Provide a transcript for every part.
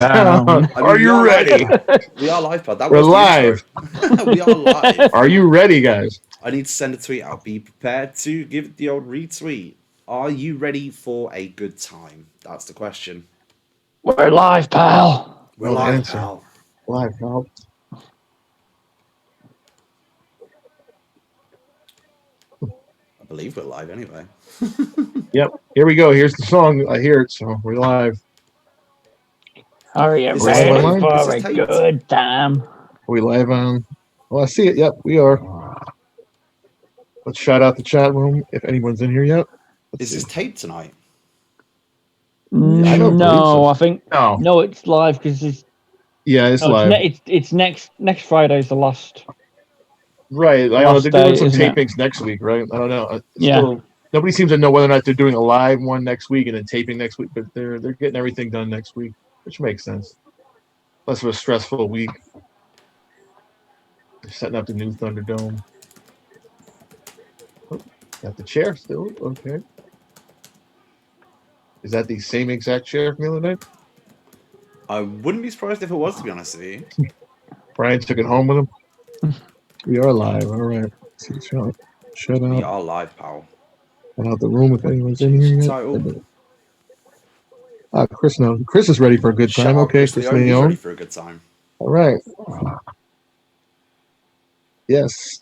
down. I Are mean, you ready? We are live, pal. That We're was the live. intro. We are live. Are you ready, guys? I need to send a tweet out. Be prepared to give it the old retweet. Are you ready for a good time? That's the question. We're live, pal. We're No live, answer. pal. Live, pal. I believe we're live anyway. Yep. Here we go. Here's the song. I hear it, so we're live. Are you Is this ready live? Is for this a taped? good time? Are we live on? Well, I see it. Yep, we are. Let's shout out the chat room if anyone's in here yet. Let's Is see. this taped tonight? I don't believe so. No, I think No. it's live because it's Yeah, it's no, live. it's next Friday's the last. Right. I don't know. Last They're doing day, some isn't it? tapings next week, right? I don't know. It's Yeah. still nobody seems to know whether or not they're doing a live one next week and then taping next week, but they're getting everything done next week, which makes sense. Less of a stressful week. They're setting up the new Thunderdome. Oh, got the chair still. Okay. Is that the same exact chair from the other night? I wouldn't be surprised if it was, to be honest with you. Brian took it home with him. We are live. All right. Shut We out. are live, pal. Shut out the room if anyone's in Change here the yet. title. Chris knows. Chris is ready for a good Shout time. out Okay, Chris Chris Leone. He's Leone. ready for a good time. All right. Yes.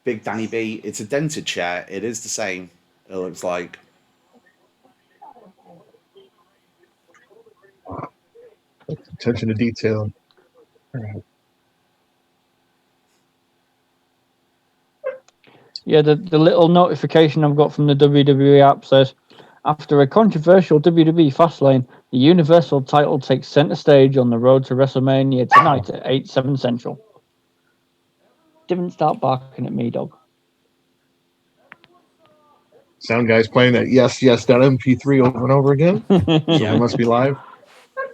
Big Danny B. It's a dented chair. It is the same. It looks like. Attention to detail. All right. Yeah, the little notification I've got from the WWE app says, after a controversial WWE Fastlane, the Universal title takes center stage on the road to WrestleMania tonight at 8/7 Central. Didn't start barking at me, dog. Sound guy's playing that yes.mp3 over and over again. So Yeah. we must be live.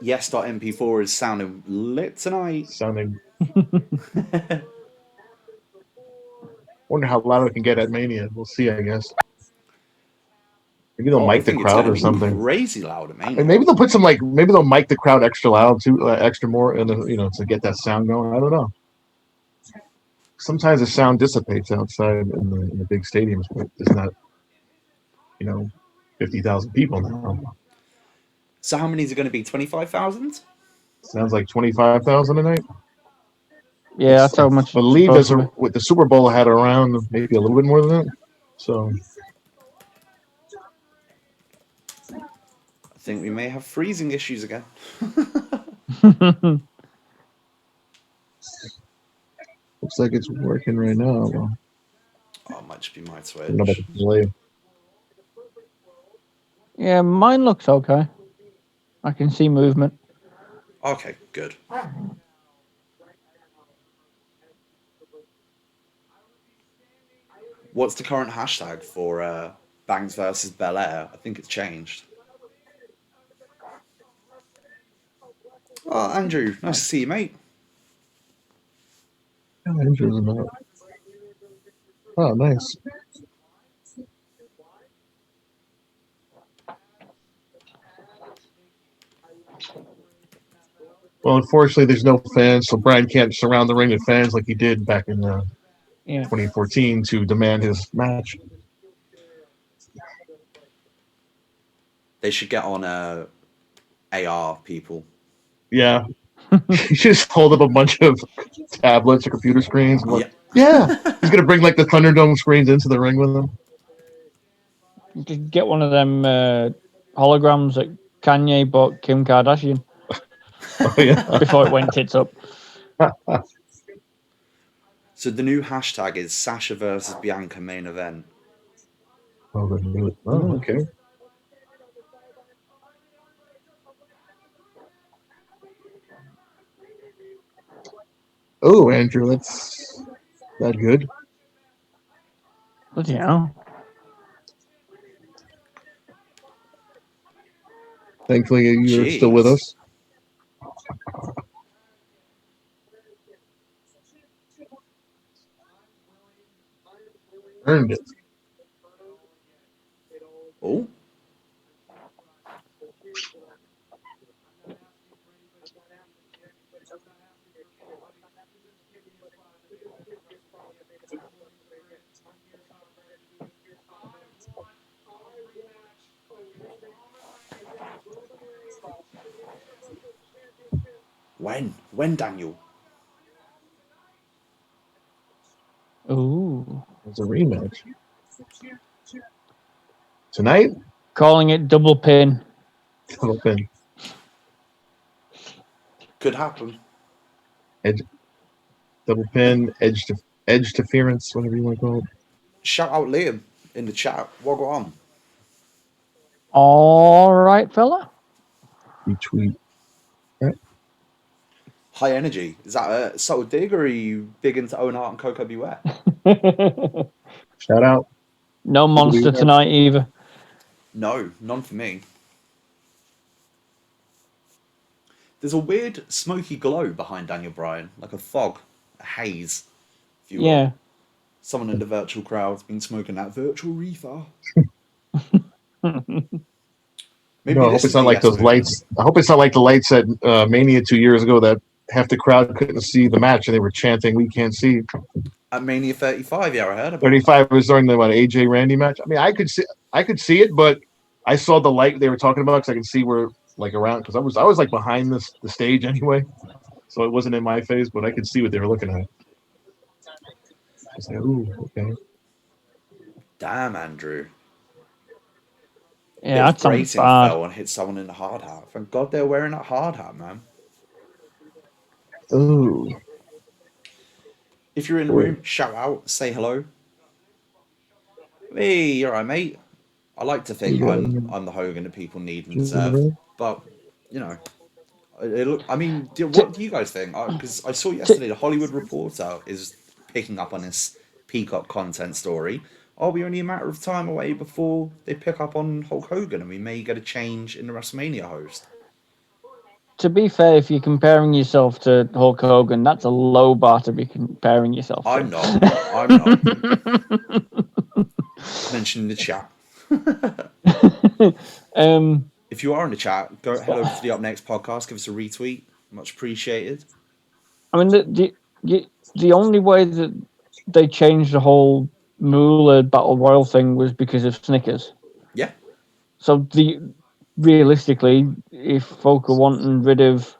Yes.mp4 is sounding lit tonight. Sounding. Wonder how loud it can get at Mania. We'll see, I guess. Maybe they'll I mic the think it's crowd going or to be something. crazy loud at Mania. And maybe they'll put some maybe they'll mic the crowd extra loud too, extra more, and to get that sound going. I don't know. Sometimes the sound dissipates outside in the big stadiums, but there's not, 50,000 people now. So how many is it going to be? 25,000? Sounds like 25,000 a night. Yeah, that's how much. I believe with the Super Bowl had around maybe a little bit more than that. So I think we may have freezing issues again. looks like it's working right now. Oh, it might just be my I don't know about Twitch. the delay. Yeah, mine looks okay. I can see movement. Okay, good. What's the current hashtag for Bangs versus Bel Air? I think it's changed. Oh, Andrew, nice to see you, mate. Andrew's about. Oh, nice. Well, unfortunately, there's no fans, so Brian can't surround the ring with fans like he did back in 2014 to demand his match. They should get on AR people. Yeah. You just hold up a bunch of tablets or computer screens. And Yeah. He's going to bring the Thunderdome screens into the ring with him. Just get one of them holograms that Kanye bought Kim Kardashian. Oh, yeah. Before it went tits up. So the new hashtag is Sasha versus Bianca main event. Oh, okay. Oh, Andrew, that's that good. Bloody hell. Thankfully, you're still with us. Earned it. Oh. When, Daniel? Ooh. It's a rematch. Tonight? Calling it double pin. Double pin. Could happen. Double pin, edge interference, whatever you want to call it. Shout out Liam in the chat. What go on? All right, fella. Retweet. High energy. Is that a subtle dig, or are you big into Owen Hart and Coco Beware? Shout out. No monster tonight either. No, none for me. There's a weird smoky glow behind Daniel Bryan, like a fog, a haze, if you will. Yeah. Someone in the virtual crowd's been smoking that virtual reefer. Maybe No, I hope it's not like those lights. I hope it's not like the lights at Mania 2 years ago that half the crowd couldn't see the match and they were chanting, "We can't see." At Mania 35, yeah, I heard about 35 was during the AJ Randy match. I mean, I could see it, but I saw the light they were talking about because I could see where around because I was like behind the stage anyway, so it wasn't in my face, but I could see what they were looking at. I was like, ooh, okay. Damn, Andrew. Yeah, that sounds grating bad. fell and hit someone in the hard hat. Thank God they're wearing that hard hat, man. Ooh. If you're in the room, shout out, say hello. Hey, you're right, mate. I like to think I'm the Hogan that people need and deserve, but you know, I mean, what do you guys think? Because I saw yesterday the Hollywood Reporter is picking up on this Peacock content story. Are we only a matter of time away before they pick up on Hulk Hogan and we may get a change in the WrestleMania host? To be fair, if you're comparing yourself to Hulk Hogan, that's a low bar to be comparing yourself to. I'm not. Mention in the chat. If you are in the chat, go head over to the Up Next podcast, give us a retweet. Much appreciated. I mean, the only way that they changed the whole Moolah Battle Royal thing was because of Snickers. Yeah. So realistically, if folk are wanting rid of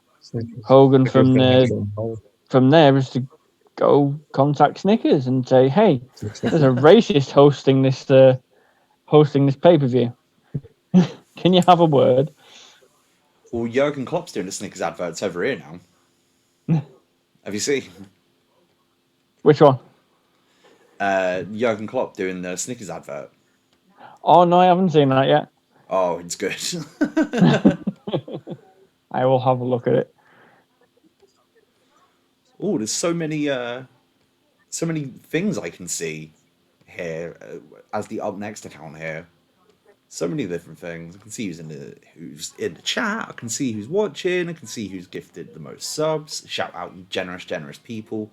Hogan from there is to go contact Snickers and say, hey, there's a racist hosting this pay-per-view. Can you have a word? Well, Jurgen Klopp's doing the Snickers adverts over here now. Have you seen? Which one? Jurgen Klopp doing the Snickers advert. Oh, no, I haven't seen that yet. Oh, it's good. I will have a look at it. Oh, there's so many things I can see here as the Up Next account here. So many different things. I can see who's in the chat. I can see who's watching. I can see who's gifted the most subs. Shout out, you generous people.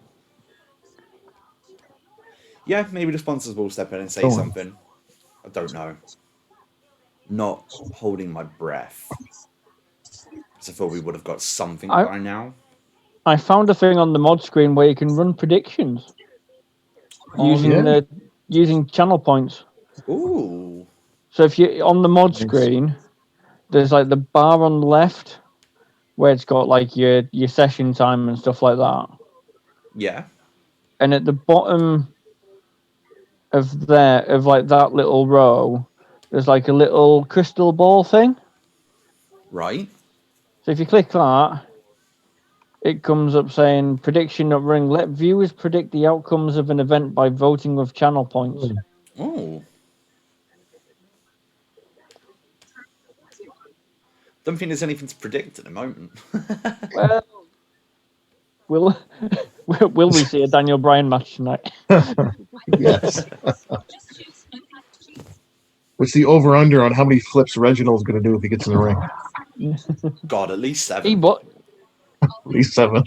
Yeah, maybe the sponsors will step in and say something. I don't know. Not holding my breath. Because I thought we would have got something by now. I found a thing on the mod screen where you can run predictions using channel points. Ooh. So if you're on the mod screen, there's like the bar on the left where it's got like your session time and stuff like that. Yeah. And at the bottom of that little row, there's like a little crystal ball thing. Right. So if you click that, it comes up saying prediction of ring. Let viewers predict the outcomes of an event by voting with channel points. Oh. Don't think there's anything to predict at the moment. Well, will we see a Daniel Bryan match tonight? Yes. What's the over-under on how many flips Reginald's going to do if he gets in the ring? God, at least 7. At least 7.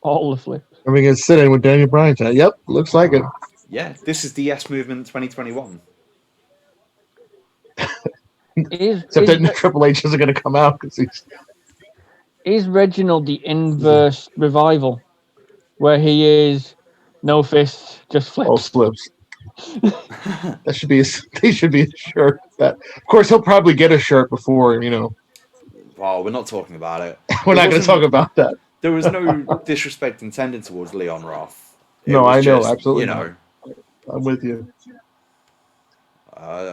All the flips. Are we going to sit in with Daniel Bryan tonight? Yep, looks like it. Yeah, this is the Yes Movement 2021. Except that Triple H isn't going to come out because he's... Is Reginald the inverse revival, where he is no fists, just flips? All flips. They should be a shirt. Of course, he'll probably get a shirt before, Oh, we're not talking about it. we're not going to talk about that. There was no disrespect intended towards Leon Ruff. No, I know, just, absolutely you know, not. I'm with you.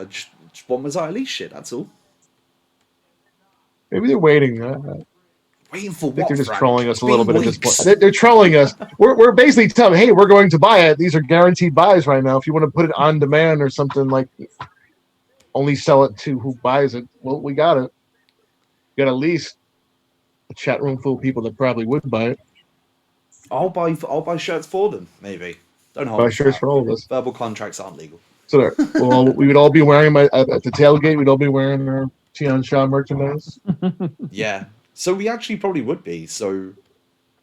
just want Mazzai Elite shit. That's all. Maybe they're waiting. Waiting for I think what? they're just Frank? trolling us It's a little been bit at this weeks. point. They're trolling us. We're basically telling them, hey, we're going to buy it. These are guaranteed buys right now. If you want to put it on demand or something like only sell it to who buys it, well, we got it. We got at least a chat room full of people that probably would buy it. I'll buy shirts for them. Maybe. Don't hold Buy me to shirts that. for all of us. Verbal contracts aren't legal. So well, we would all be wearing them at the tailgate. We'd all be wearing our Tian Sha merchandise. Yeah. So we actually probably would be. So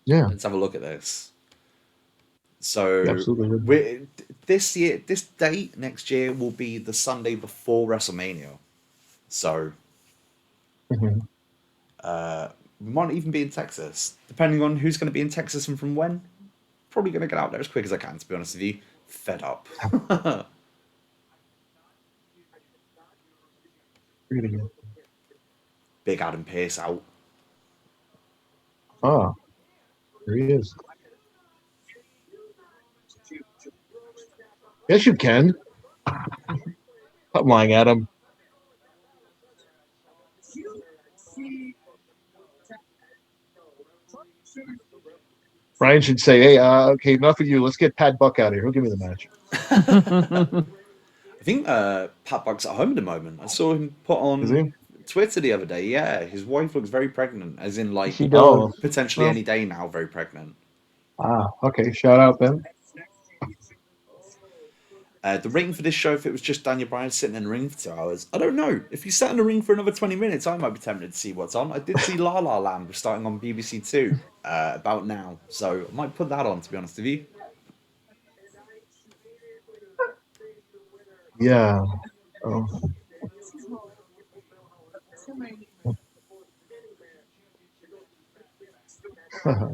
Yeah, let's have a look at this. So absolutely. this date next year will be the Sunday before WrestleMania. So Mhm. we might even be in Texas, depending on who's going to be in Texas and from when. Probably going to get out there as quick as I can, to be honest with you. Fed up. Big Adam Pearce out. Ah, there he is. Yes, you can. I'm lying at him. Brian should say, hey, okay, enough of you. Let's get Pat Buck out of here. He'll give me the match. I think Pat Buck's at home at the moment. I saw him put on Twitter the other day. Yeah, his wife looks very pregnant, as in like She does. potentially any day now, very pregnant. Ah, okay. Shout out then. The ring for this show, if it was just Daniel Bryan sitting in the ring for 2 hours, I don't know. If he sat in the ring for another 20 minutes, I might be tempted to see what's on. I did see La La Land was starting on BBC Two about now, so I might put that on, to be honest with you. Yeah. Oh.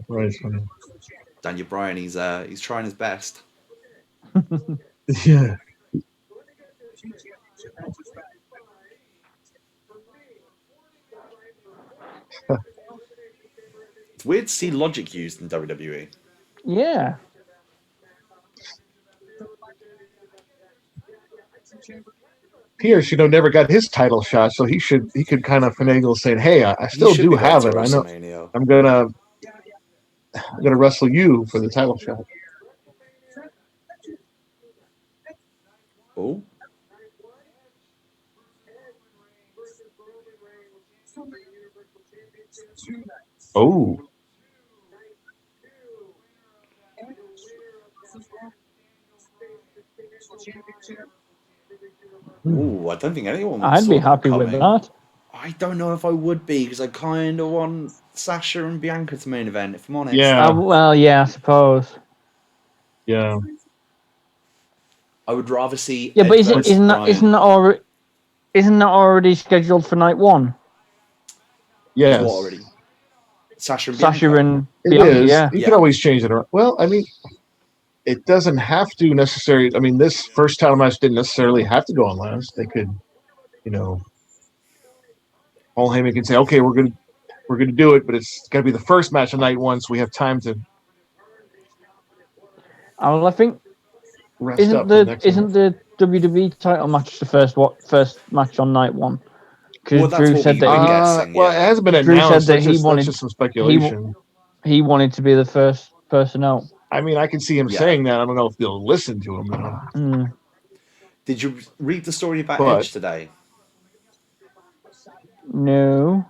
Right. Daniel Bryan, he's trying his best. Yeah. It's weird to see logic used in WWE. Yeah. Pierce, never got his title shot, so he could kind of finagle saying, "Hey, I still do have it. I know I'm gonna wrestle you for the title shot." Oh. Oh. Ooh, I don't think anyone I'd saw be that happy coming. with that. I don't know if I would be, because I kind of want Sasha and Bianca to main event, if I'm honest. Yeah. Well, yeah, I suppose. Yeah. I would rather see. Yeah, but isn't that already scheduled for night one? Yes. What already? Sasha and Bianca. And it Bianca, is. yeah. You can always change it around. Well, I mean, it doesn't have to necessarily. I mean, this first title match didn't necessarily have to go on last. They could, Paul Heyman can say, "Okay, we're gonna do it, but it's got to be the first match of night one, so we have time to." Well, I think rest isn't up the WWE title match the first match on night one? Because Drew said that. Well, it hasn't been announced. Drew said that that's just some speculation. He wanted to be the first person out. I mean, I can see him saying that. I don't know if they'll listen to him. Did you read the story about Edge today? No.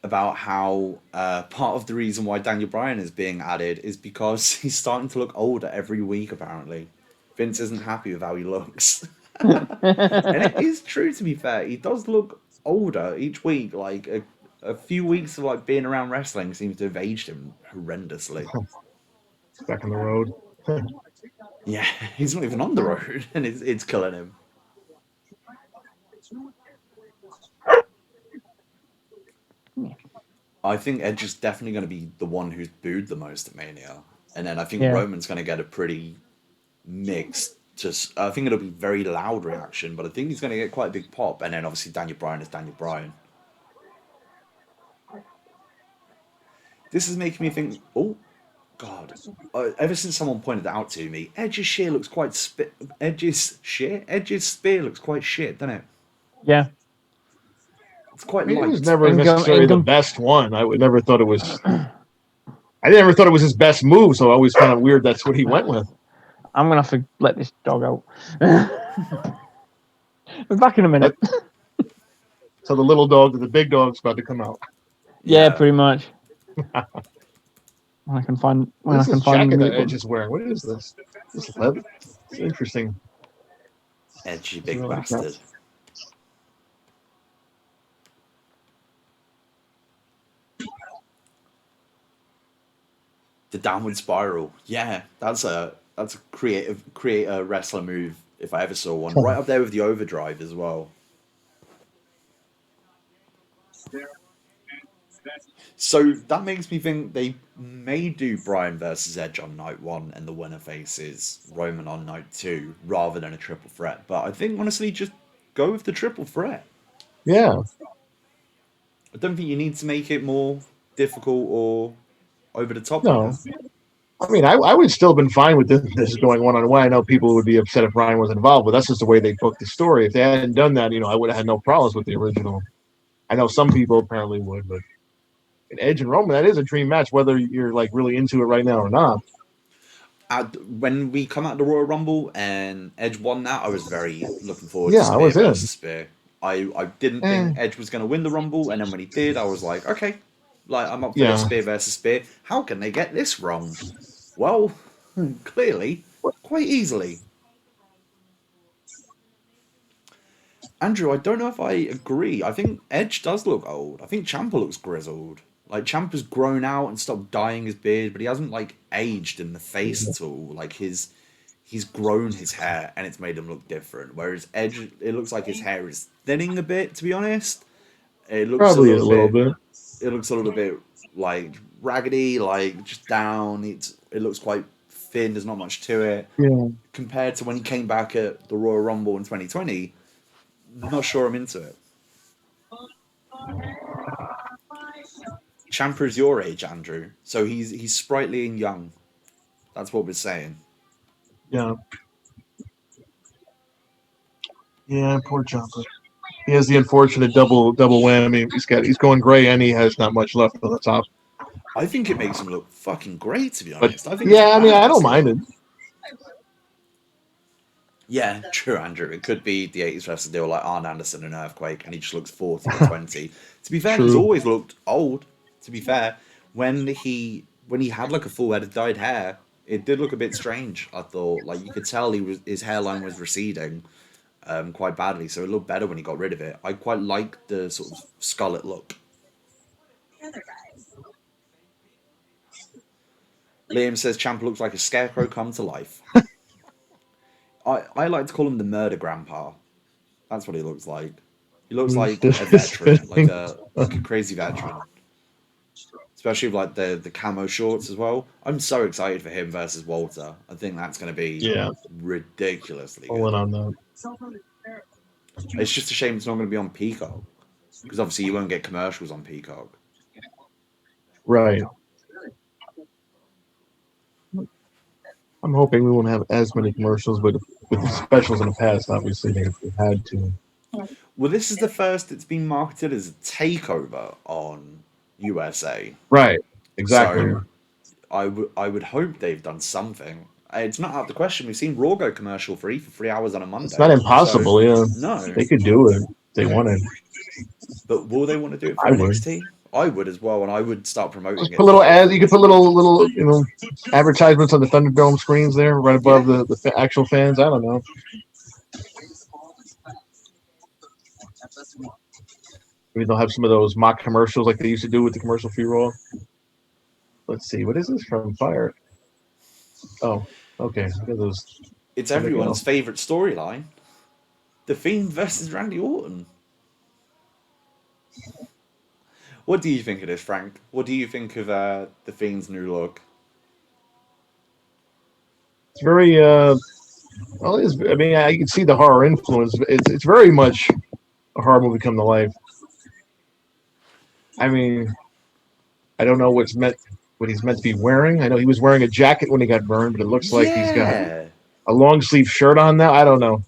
About how part of the reason why Daniel Bryan is being added is because he's starting to look older every week, apparently. Vince isn't happy with how he looks. And it is true, to be fair. He does look older each week. Like, a few weeks of like being around wrestling seems to have aged him horrendously. Back on the road. Yeah, he's not even on the road, and it's killing him. I think Edge is definitely going to be the one who's booed the most at Mania. And then I think Roman's going to get a pretty mixed, I think it'll be very loud reaction, but I think he's going to get quite a big pop. And then obviously Daniel Bryan is Daniel Bryan. This is making me think. Oh God! Ever since someone pointed that out to me, Edge's shear looks quite Edge's spear looks quite shit, doesn't it? Yeah. It's quite I mean, it was light. never necessarily the best one. I would never thought it was. I never thought it was his best move, so always kind of weird that's what he went with. I'm gonna have to let this dog out. We're back in a minute. So the little dog, the big dog's about to come out. Yeah, pretty much. When I can find this find jacket the that Edge is wearing. What is this? This leather. It's interesting. Edgy big bastard. The downward spiral. Yeah, that's a creative wrestler move if I ever saw one. Right up there with the overdrive as well. So that makes me think they may do Bryan versus Edge on night 1 and the winner faces Roman on night 2 rather than a triple threat. But I think honestly just go with the triple threat. Yeah. I don't think you need to make it more difficult or over the top. No. I mean, I would still have been fine with this going one-on-one. I know people would be upset if Bryan was involved, but that's just the way they booked the story. If they hadn't done that, I would have had no problems with the original. I know some people apparently would, but Edge and Roman, that is a dream match, whether you're like really into it right now or not. When we come out the Royal Rumble and Edge won that, I was very looking forward to Spear versus Spear. I didn't think Edge was going to win the Rumble, and then when he did, I was like, okay, like I'm up for this Spear versus Spear. How can they get this wrong? Well, clearly, quite easily. Andrew, I don't know if I agree. I think Edge does look old. I think Ciampa looks grizzled. Like Ciampa's grown out and stopped dyeing his beard, but he hasn't like aged in the face at all. Like he's grown his hair and it's made him look different. Whereas Edge, it looks like his hair is thinning a bit. To be honest, it looks probably a little bit. It looks a little bit like raggedy, like just down. It looks quite thin. There's not much to it. Yeah. Compared to when he came back at the Royal Rumble in 2020, I'm not sure I'm into it. Ciampa's your age, Andrew, so he's sprightly and young. That's what we're saying. Yeah. Yeah, poor Ciampa. He has the unfortunate double whammy. He's going gray and he has not much left on the top. I think it makes him look fucking great, to be honest. But, I don't mind it. Yeah, true, Andrew. It could be the 80s wrestler deal like Arn Anderson and Earthquake, and he just looks 40 or 20. To be fair, he's always looked old. To be fair, when he had like a full head of dyed hair, it did look a bit strange. I thought, like you could tell his hairline was receding quite badly, so it looked better when he got rid of it. I quite like the sort of scarlet look. Liam says Ciampa looks like a scarecrow come to life. I like to call him the murder grandpa. That's what he looks like. He looks like a veteran, like a crazy veteran. Especially with like the camo shorts as well. I'm so excited for him versus Walter. I think that's going to be ridiculously good. All in on that. It's just a shame it's not going to be on Peacock. Because obviously you won't get commercials on Peacock. Right. I'm hoping we won't have as many commercials, but with the specials in the past, obviously they've had to. Well, this is the first it's been marketed as a takeover on USA. Right. Exactly. So I would hope they've done something. It's not out of the question. We've seen Raw go commercial free for 3 hours on a Monday. It's not impossible, No. They could do it if they wanted. But will they want to do it for NXT? I would as well, and I would start promoting it. Put little ads. You could put little advertisements on the Thunderdome screens there, right above the actual fans. I don't know. Maybe they'll have some of those mock commercials like they used to do with the commercial free Raw. Let's see. What is this from Fire? Oh, okay. Look at those. It's everyone's favorite storyline: The Fiend versus Randy Orton. What do you think of this, Frank? What do you think of The Fiend's new look? It's very, well, I mean, I can see the horror influence. It's very much a horror movie come to life. I mean, I don't know what he's meant to be wearing. I know he was wearing a jacket when he got burned, but it looks like he's got Yeah. a long sleeve shirt on now. I don't know.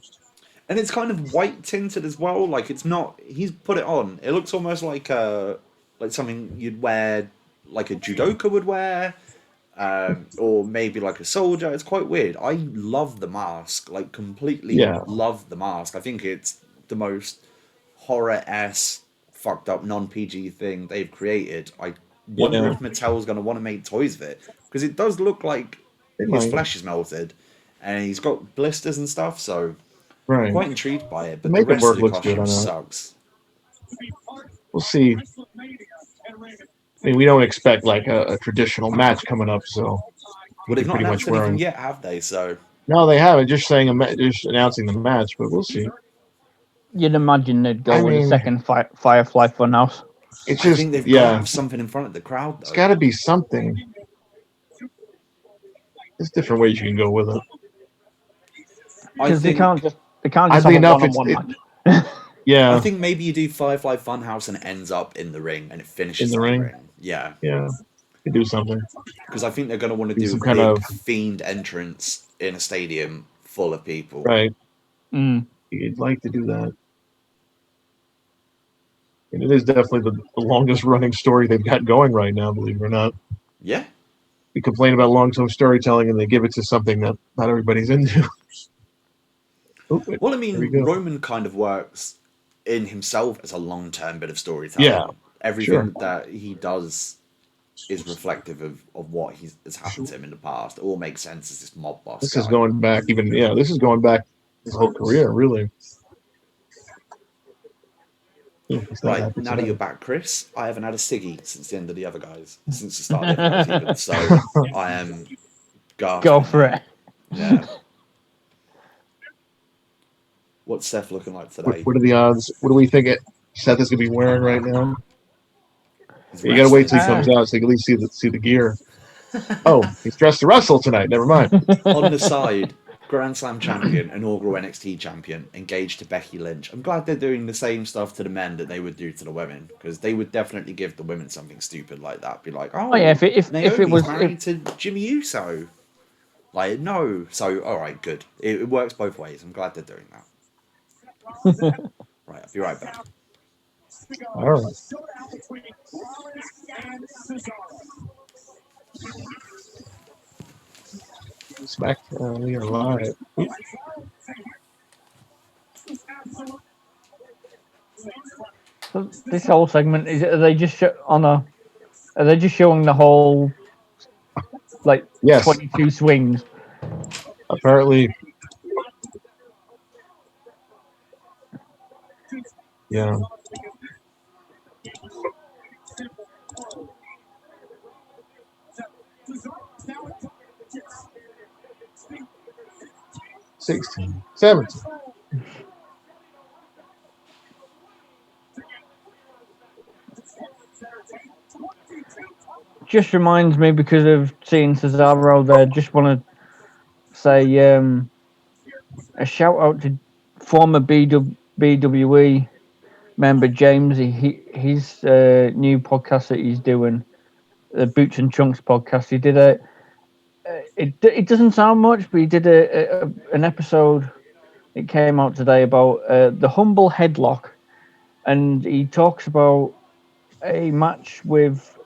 And it's kind of white tinted as well. Like it's not. He's put it on. It looks almost like something you'd wear, like a judoka would wear, or maybe like a soldier. It's quite weird. I love the mask. Like completely Yeah, love the mask. I think it's the most horror-esque, fucked up non PG thing they've created. I wonder yeah, if Mattel's going to want to make toys of it because it does look like they his might. flesh is melted, and he's got blisters and stuff. So Right. quite intrigued by it, The but the makeup rest of work the looks good costume on that. sucks. We'll see. I mean, we don't expect like a traditional match coming up, so he Well, they've could not pretty much announced anything wearing. yet, have they? So No, they haven't. Just just announcing the match, but we'll see. You'd imagine they'd go I with a mean, second Firefly Funhouse. it's I just think they've got to yeah, have something in front of the crowd, it's though. got to be something. There's different ways you can go with it. I Because they can't think, just have Oddly a enough, one-on-one match. I yeah, think maybe you do Firefly Funhouse and it ends up in the ring and it in finishes the in the ring. ring. Yeah, Yeah, you do something. because I think they're going to want to Do do a some kind of big themed entrance in a stadium full of people. right. Mm. You'd like to do that. And it is definitely the longest running story they've got going right now, believe it or not. Yeah. We complain about long-term storytelling and they give it to something that not everybody's into. Oh, wait, Well, I there we mean, go. Roman kind of works in himself as a long-term bit of Yeah, storytelling. sure. Everything that he does is reflective of what has happened to him in the past. It all makes sense as this mob boss This is guy. going back this is going back his whole career, really. It's not Right, happening now that you're today. back, Chris, I haven't had a ciggy since the end of the other guys, since the start of the other guys even. So I am Go gasping for now. it. Yeah. What's Seth looking like today? What are the odds? What do we think Seth is going to be wearing right now? He's You got to wait till he wrestling. comes out so you can at least see the gear. Oh, he's dressed to wrestle tonight. Never mind. On the side, Grand Slam champion, inaugural NXT champion, engaged to Becky Lynch. I'm glad they're doing the same stuff to the men that they would do to the women, because they would definitely give the women something stupid like that. Be like, oh, Oh yeah, if Naomi's it was married to Jimmy Uso. Like, no. So, all right, good. It works both ways. I'm glad they're doing that. Right, I'll be right back. All right. SmackDown, we are live. so this whole segment are they just are they just showing the whole like Yes, 22 swings? apparently. Yeah. 16, 17. Just reminds me because of seeing Cesaro there. Just want to say a shout out to former BWE member James. His new podcast that he's doing, the Boots and Trunks podcast. He did it doesn't sound much, but he did an episode. It came out today about the humble headlock, and he talks about a match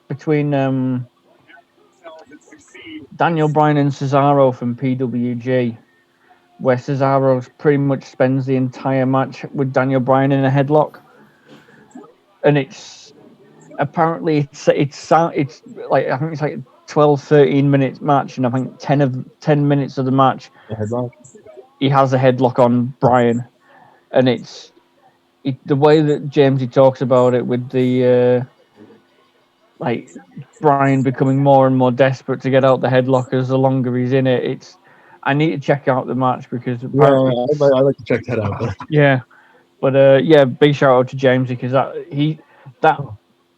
between Daniel Bryan and Cesaro from PWG, where Cesaro pretty much spends the entire match with Daniel Bryan in a headlock, and it's apparently it's like I think it's like 12, 13 minutes match, and I think 10 minutes of the match Headlock. he has a headlock on Bryan, and the way that James talks about it with the like Bryan becoming more and more desperate to get out the headlockers the longer he's in it. I need to check out the match because Yeah, apparently I'd like to check that out. yeah, but yeah, big shout out to James because that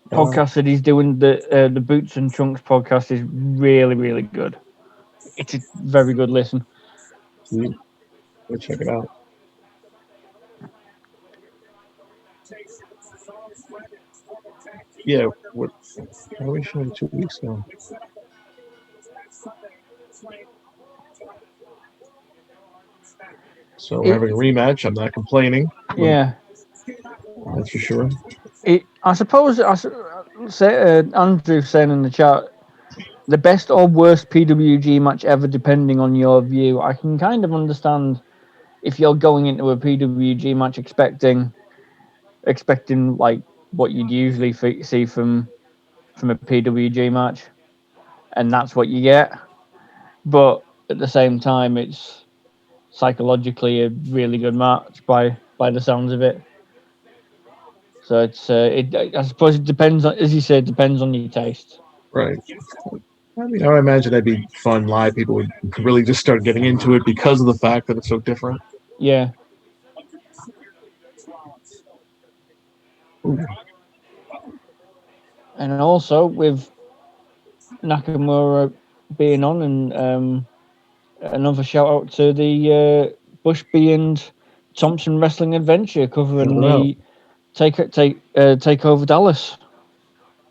podcast that he's doing, the Boots and Trunks podcast, is really, really good. It's a very good listen. Sweet. Go check it out. Yeah. What are we showing 2 weeks ago? So we're having a rematch. I'm not complaining. Yeah. That's for sure. I suppose Andrew saying in the chat, the best or worst PWG match ever, depending on your view. I can kind of understand if you're going into a PWG match expecting like what you'd usually see from a PWG match, and that's what you get. But at the same time, it's psychologically a really good match by the sounds of it. So it's I suppose it depends on, as you said, depends on your taste. Right. I mean, I would imagine that'd be fun live. People would really just start getting into it because of the fact that it's so different. Yeah. Ooh. And also with Nakamura being on, and another shout out to the Bushby and Thompson Wrestling Adventure covering the Takeover Dallas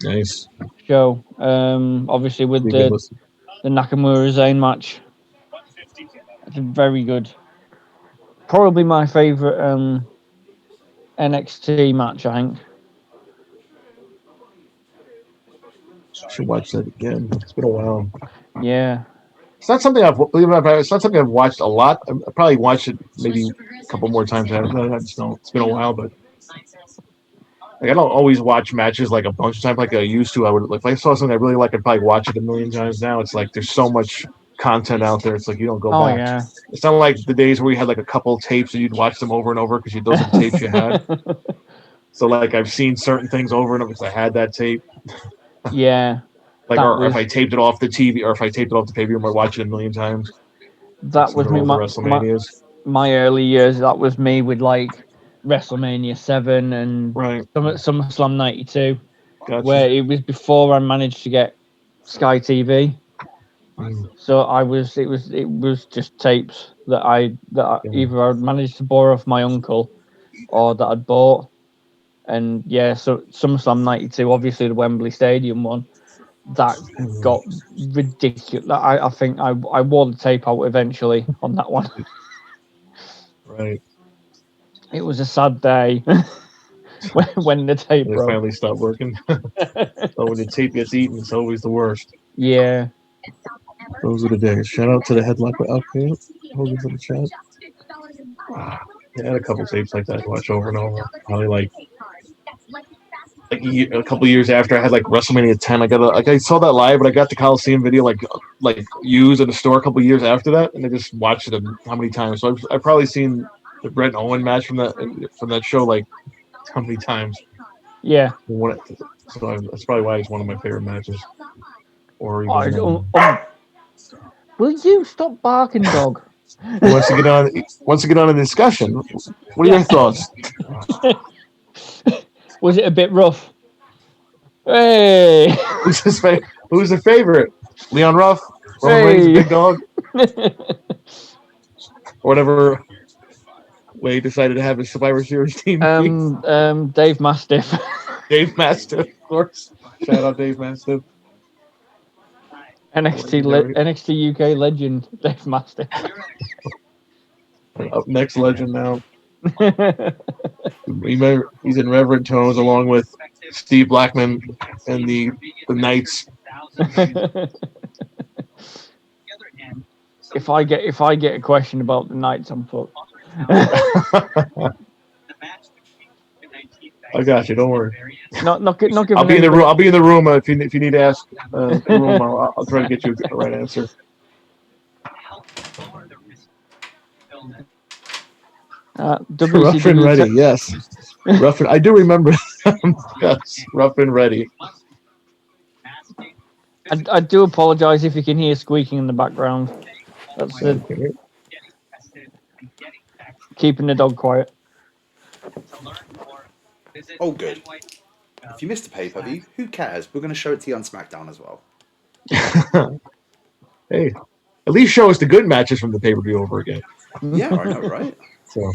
Nice. show. Obviously with the Nakamura Zayn match. It's very good. Probably my favorite NXT match, I think. Should watch that again. It's been a while. Yeah. It's not something it's not something I've watched a lot. I probably watched it maybe a couple more times. I just know it's been a while, but like I don't always watch matches like a bunch of times like I used to. I would, like, if I saw something I really like, I'd probably watch it a million times. Now it's like there's so much content out there. It's like you don't go back. Yeah. It's not like the days where you had like a couple tapes and you'd watch them over and over because those are the tapes you had. So like I've seen certain things over and over because I had that tape. Yeah. Like, or if I taped it off the TV, or if I taped it off the pay-per-view, I might watch it a million times. That was me. My early years. That was me with like WrestleMania 7 and SummerSlam 92, where it was before I managed to get Sky TV. So it was just tapes that either I managed to borrow off my uncle or that I'd bought. And yeah, so SummerSlam 92, obviously the Wembley Stadium one, that got ridiculous. I think I wore the tape out eventually on that one. Right. It was a sad day when the tape broke. Finally stopped working. When the tape gets eaten, it's always the worst. Yeah. Those are the days. Shout out to the headlock. Okay. Hogan for the chat. I had a couple tapes like that to watch over and over. Probably like a couple years after I had like WrestleMania 10, I saw that live, but I got the Coliseum video like used in the store a couple years after that, and I just watched it how many times. So I've probably seen the Bret and Owen match from that show like how many times. Yeah. So that's probably why it's one of my favorite matches. Or even, will you stop barking, dog? Once you get on a discussion, what are your thoughts? Was it a bit rough? Hey, who's the favorite? Leon Ruff, Roman Reigns, Big Dog, or whatever way he decided to have his Survivor Series team. Dave Mastiff. Dave Mastiff, of course. Shout out Dave Mastiff. NXT UK legend Dave Mastiff. Up next legend now. He's in Reverend Tones along with Steve Blackman and the Knights. If I get a question about the Knights, I'm fucked. I got you. Don't worry. Not I'll be in the room. I'll be in the room if you need to ask. The room. I'll try to get you the right answer. Rough and Ready, yes. I do remember. Yes, Rough and Ready. I do apologize if you can hear squeaking in the background. That's keeping the dog quiet. Oh, good. If you missed a pay-per-view, who cares? We're going to show it to you on SmackDown as well. Hey, at least show us the good matches from the pay-per-view over again. Yeah, I know, right? So,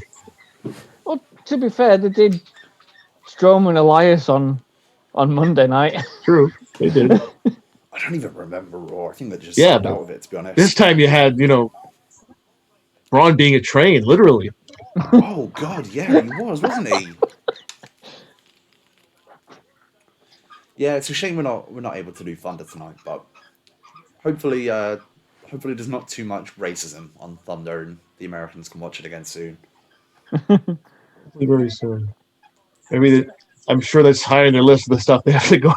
well, to be fair, they did Strowman Elias on on Monday night. True, they did. I don't even remember Raw. I think they just Yeah, stepped but out of it, to be honest. this time you had, Braun being a train, literally. Oh God, yeah, he was, wasn't he? Yeah, it's a shame we're not able to do Thunder tonight, but hopefully there's not too much racism on Thunder and the Americans can watch it again soon. Very soon. Maybe I'm sure that's high on their list of the stuff they have to go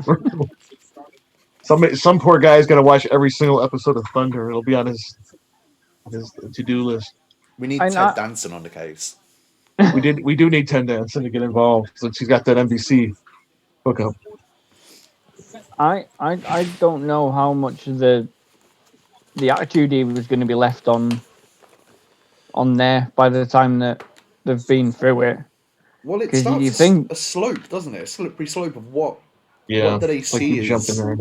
through. Some poor guy's gonna watch every single episode of Thunder. It'll be on his to-do list. We need And Ted Danson on the case. We do need Ten Danson to get involved since he's got that NBC hookup. I don't know how much of the Attitude Era was going to be left on there by the time that they've been through it. Well, it 'Cause you starts think- a slope, doesn't it? A slippery slope of what Yeah, do they like see you jumped in there.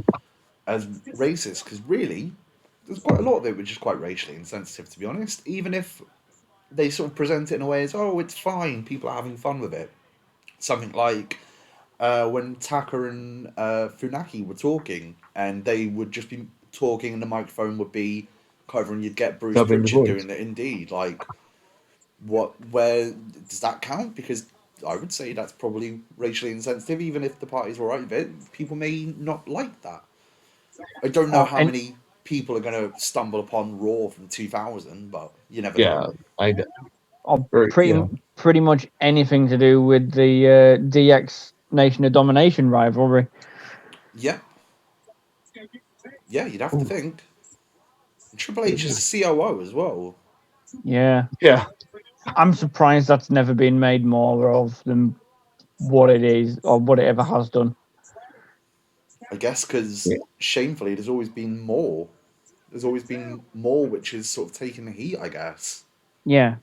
as racist? Because really, there's quite a lot of it which is quite racially insensitive, to be honest. Even if they sort of present it in a way as, oh, it's fine, people are having fun with it. Something like when Taka and Funaki were talking, and they would just be talking, and the microphone would be covered, and you'd get Bruce Dubbing the Pritchard voice. doing it. Indeed, like, where does that count? Because I would say that's probably racially insensitive, even if the parties were right with it. People may not like that. I don't know how many people are going to stumble upon Raw from 2000, but you never know. Or pretty much anything to do with the DX Nation of Domination rivalry. Yeah. Yeah, you'd have to think. And Triple H is COO as well. Yeah. Yeah. I'm surprised that's never been made more of than what it is or what it ever has done. I guess because shamefully, there's always been more. There's always been more which is sort of taking the heat, I guess. Yeah.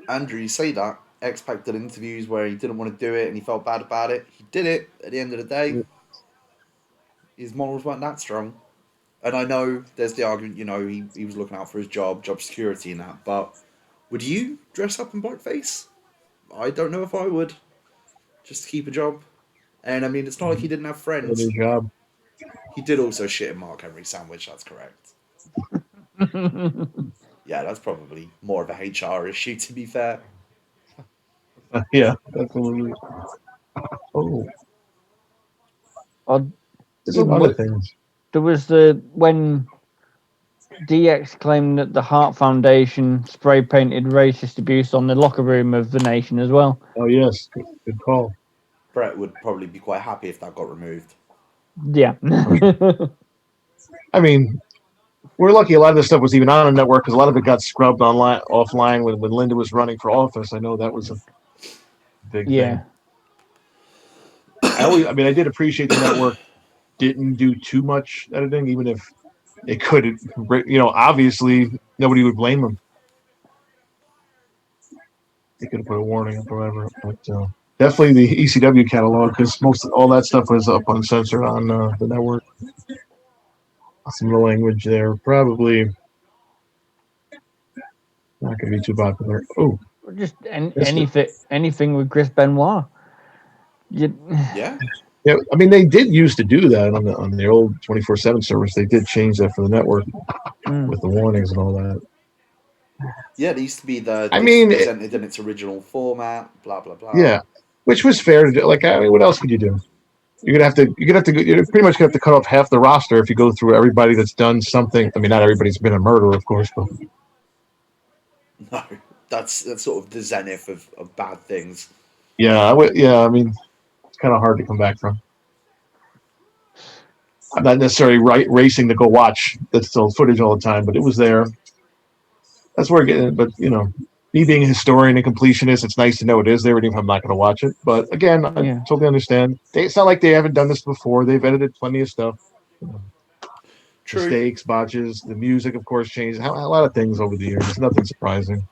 Andrew, you say that. X-Pac did interviews where he didn't want to do it and he felt bad about it. He did it at the end of the day. His morals weren't that strong. And I know there's the argument, he was looking out for his job security and that, but would you dress up in blackface? I don't know if I would. Just to keep a job. And I mean, it's not like he didn't have friends. Good job. He did also shit in Mark Henry's sandwich, that's correct. Yeah, that's probably more of a HR issue, to be fair. Yeah, definitely. Oh. There's a lot of things. There was when DX claimed that the Hart Foundation spray painted racist abuse on the locker room of the Nation as well. Oh yes, good call. Brett would probably be quite happy if that got removed. Yeah. I mean, we're lucky a lot of this stuff was even on a network because a lot of it got scrubbed offline when Linda was running for office. I know that was a big thing. I did appreciate the network didn't do too much editing, even if it could. Obviously nobody would blame them. They could have put a warning up or whatever, but definitely the ECW catalog because all that stuff was up uncensored on the network. Some of the language there probably not going to be too popular. Oh, just anything with Chris Benoit. Yeah. Yeah, I mean they did used to do that on the old 24/7 service. They did change that for the network with the warnings and all that. Yeah, it used to be presented in its original format. Blah blah blah. Yeah, which was fair to do. Like, I mean, what else could you do? You're pretty much gonna have to cut off half the roster if you go through everybody that's done something. I mean, not everybody's been a murderer, of course, but no, that's sort of the zenith of bad things. Yeah, I mean, it's kind of hard to come back from. I'm not necessarily racing to go watch that still footage all the time, but it was there. That's where I get it. But me being a historian and completionist, it's nice to know it is there, even if I'm not going to watch it. But again, I totally understand. It's not like they haven't done this before. They've edited plenty of stuff. True. Mistakes, botches, the music, of course, changed. A lot of things over the years. Nothing surprising.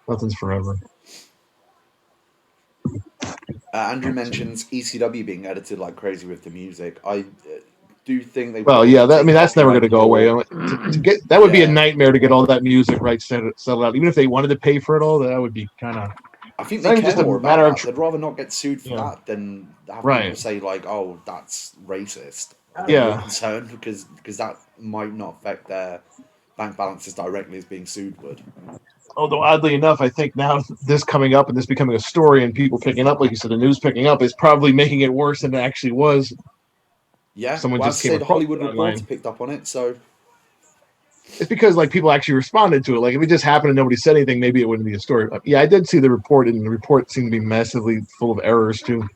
Nothing's forever. Andrew mentions ECW being edited like crazy with the music. do think they. Well, yeah, that's never going to go away. To get that would be a Yeah. nightmare to get all that music rights settled out. Even if they wanted to pay for it all, that would be kind of. I think It's they not even care just a more matter about of that. They'd rather not get sued for Yeah. that than have Right. people say like, "Oh, that's racist." I'm Yeah. more concerned because that might not affect their bank balances directly as being sued would. Although oddly enough, I think now this coming up and this becoming a story and people picking up, like you said, the news picking up is probably making it worse than it actually was. Yeah, Someone well, just as I came say, the across Hollywood it online. Reporter picked up on it, so It's because like people actually responded to it. Like if it just happened and nobody said anything, maybe it wouldn't be a story. Yeah, I did see the report, and the report seemed to be massively full of errors too.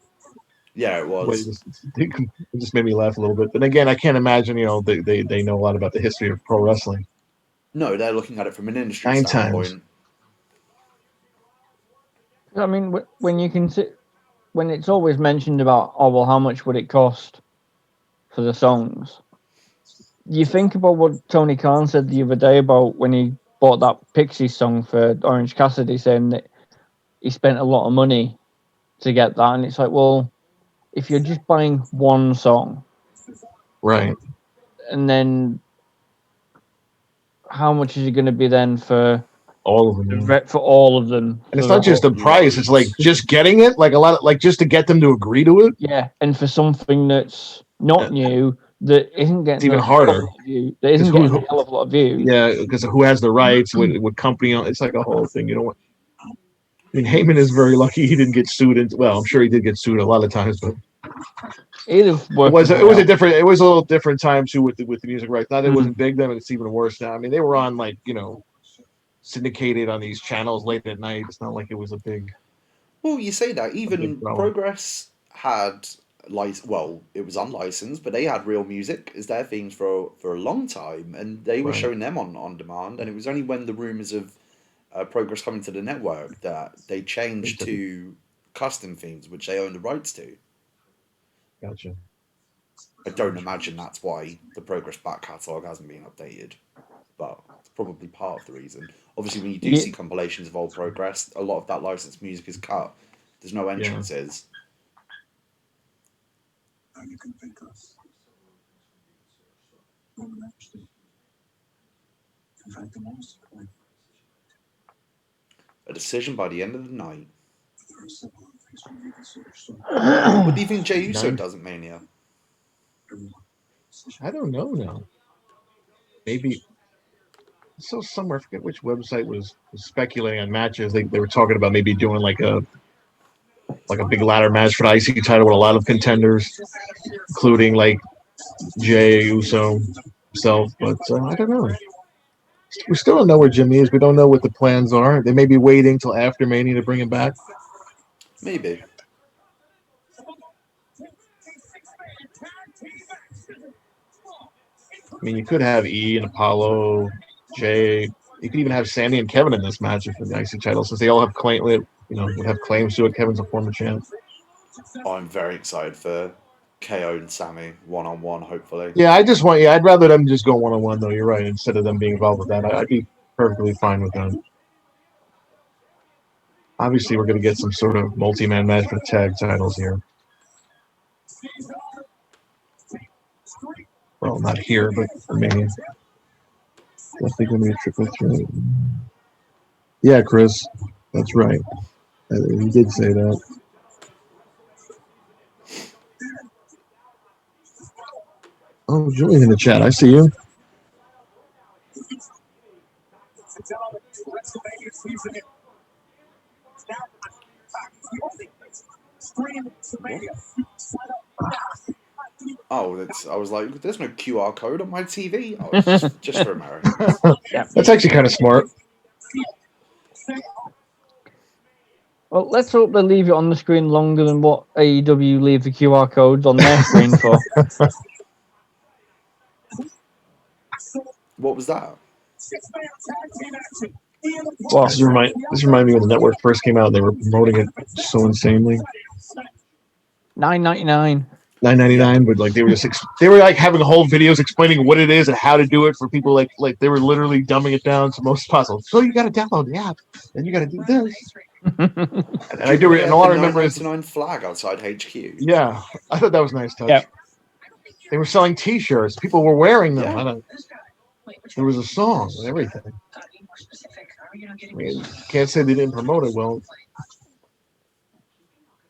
yeah, it But was. it just made me laugh a little bit. But again, I can't imagine. They know a lot about the history of pro wrestling. No, they're looking at it from an industry 9 standpoint. times. I mean, when you can see, when it's always mentioned about, oh well, how much would it cost for the songs? You think about what Tony Khan said the other day about when he bought that Pixies song for Orange Cassidy, saying that he spent a lot of money to get that, and it's like, well, if you're just buying one song, Right. and then how much is it going to be then for all of them? Yeah. For all of them, and it's not just the price; it's like just getting it, like a lot of, like just to get them to agree to it. Yeah, and for something that's not new, that isn't getting it's even harder. That isn't getting a hell of a lot of views. Yeah, because who has the rights? What company? It's like a whole thing. You know what? I mean, Heyman is very lucky he didn't get sued. Well, I'm sure he did get sued a lot of times, but it was a little different time too with the music rights. Not that it wasn't big then, but it's even worse now. I mean, they were on like syndicated on these channels late at night. It's not like it was a big. Well, you say that even Progress had it was unlicensed, but they had real music as their themes for a long time, and they were showing them on demand. And it was only when the rumors of Progress coming to the network that they changed to custom themes, which they own the rights to. Gotcha. I don't imagine that's why the Progress back catalogue hasn't been updated, but it's probably part of the reason. Obviously, when you do see compilations of old Progress, a lot of that licensed music is cut. There's no entrances. You can think of in fact, the most important. A decision by the end of the night. What do you think Jey Uso does at Mania? I don't know now. Maybe. So somewhere, I forget which website was speculating on matches. They were talking about maybe doing like a big ladder match for the IC title with a lot of contenders, including like Jey Uso himself. But I don't know. We still don't know where Jimmy is. We don't know what the plans are. They may be waiting till after Mania to bring him back. Maybe. I mean, you could have E and Apollo, Jay. You could even have Sandy and Kevin in this match for the IC title, since they all have would have claims to it. Kevin's a former champ. I'm very excited for KO and Sammy one-on-one, hopefully. Yeah, I'd rather them just go one-on-one, though. You're right. Instead of them being involved with that, I'd be perfectly fine with that. Obviously, we're going to get some sort of multi-man match for the tag titles here. Well, not here, but for Mania. Definitely going to be a triple threat. Yeah, Chris, that's right. He did say that. Oh, Julian in the chat. I see you. Oh, I was like, there's no QR code on my TV. Oh, it's just for Americans. That's actually kind of smart. Well, let's hope they leave it on the screen longer than what AEW leave the QR codes on their screen for. What was that? Well, this remind me when the network first came out. They were promoting it so insanely. $9.99. $9.99, but like they were like having whole videos explaining what it is and how to do it for people. Like they were literally dumbing it down to most possible. So you got to download the app, and you got to do this. And I do, and all I remember is $9.99 flag outside HQ. Yeah, I thought that was a nice touch. Yeah. They were selling T-shirts. People were wearing them. Yeah. There was a song and everything. I mean, can't say they didn't promote it well.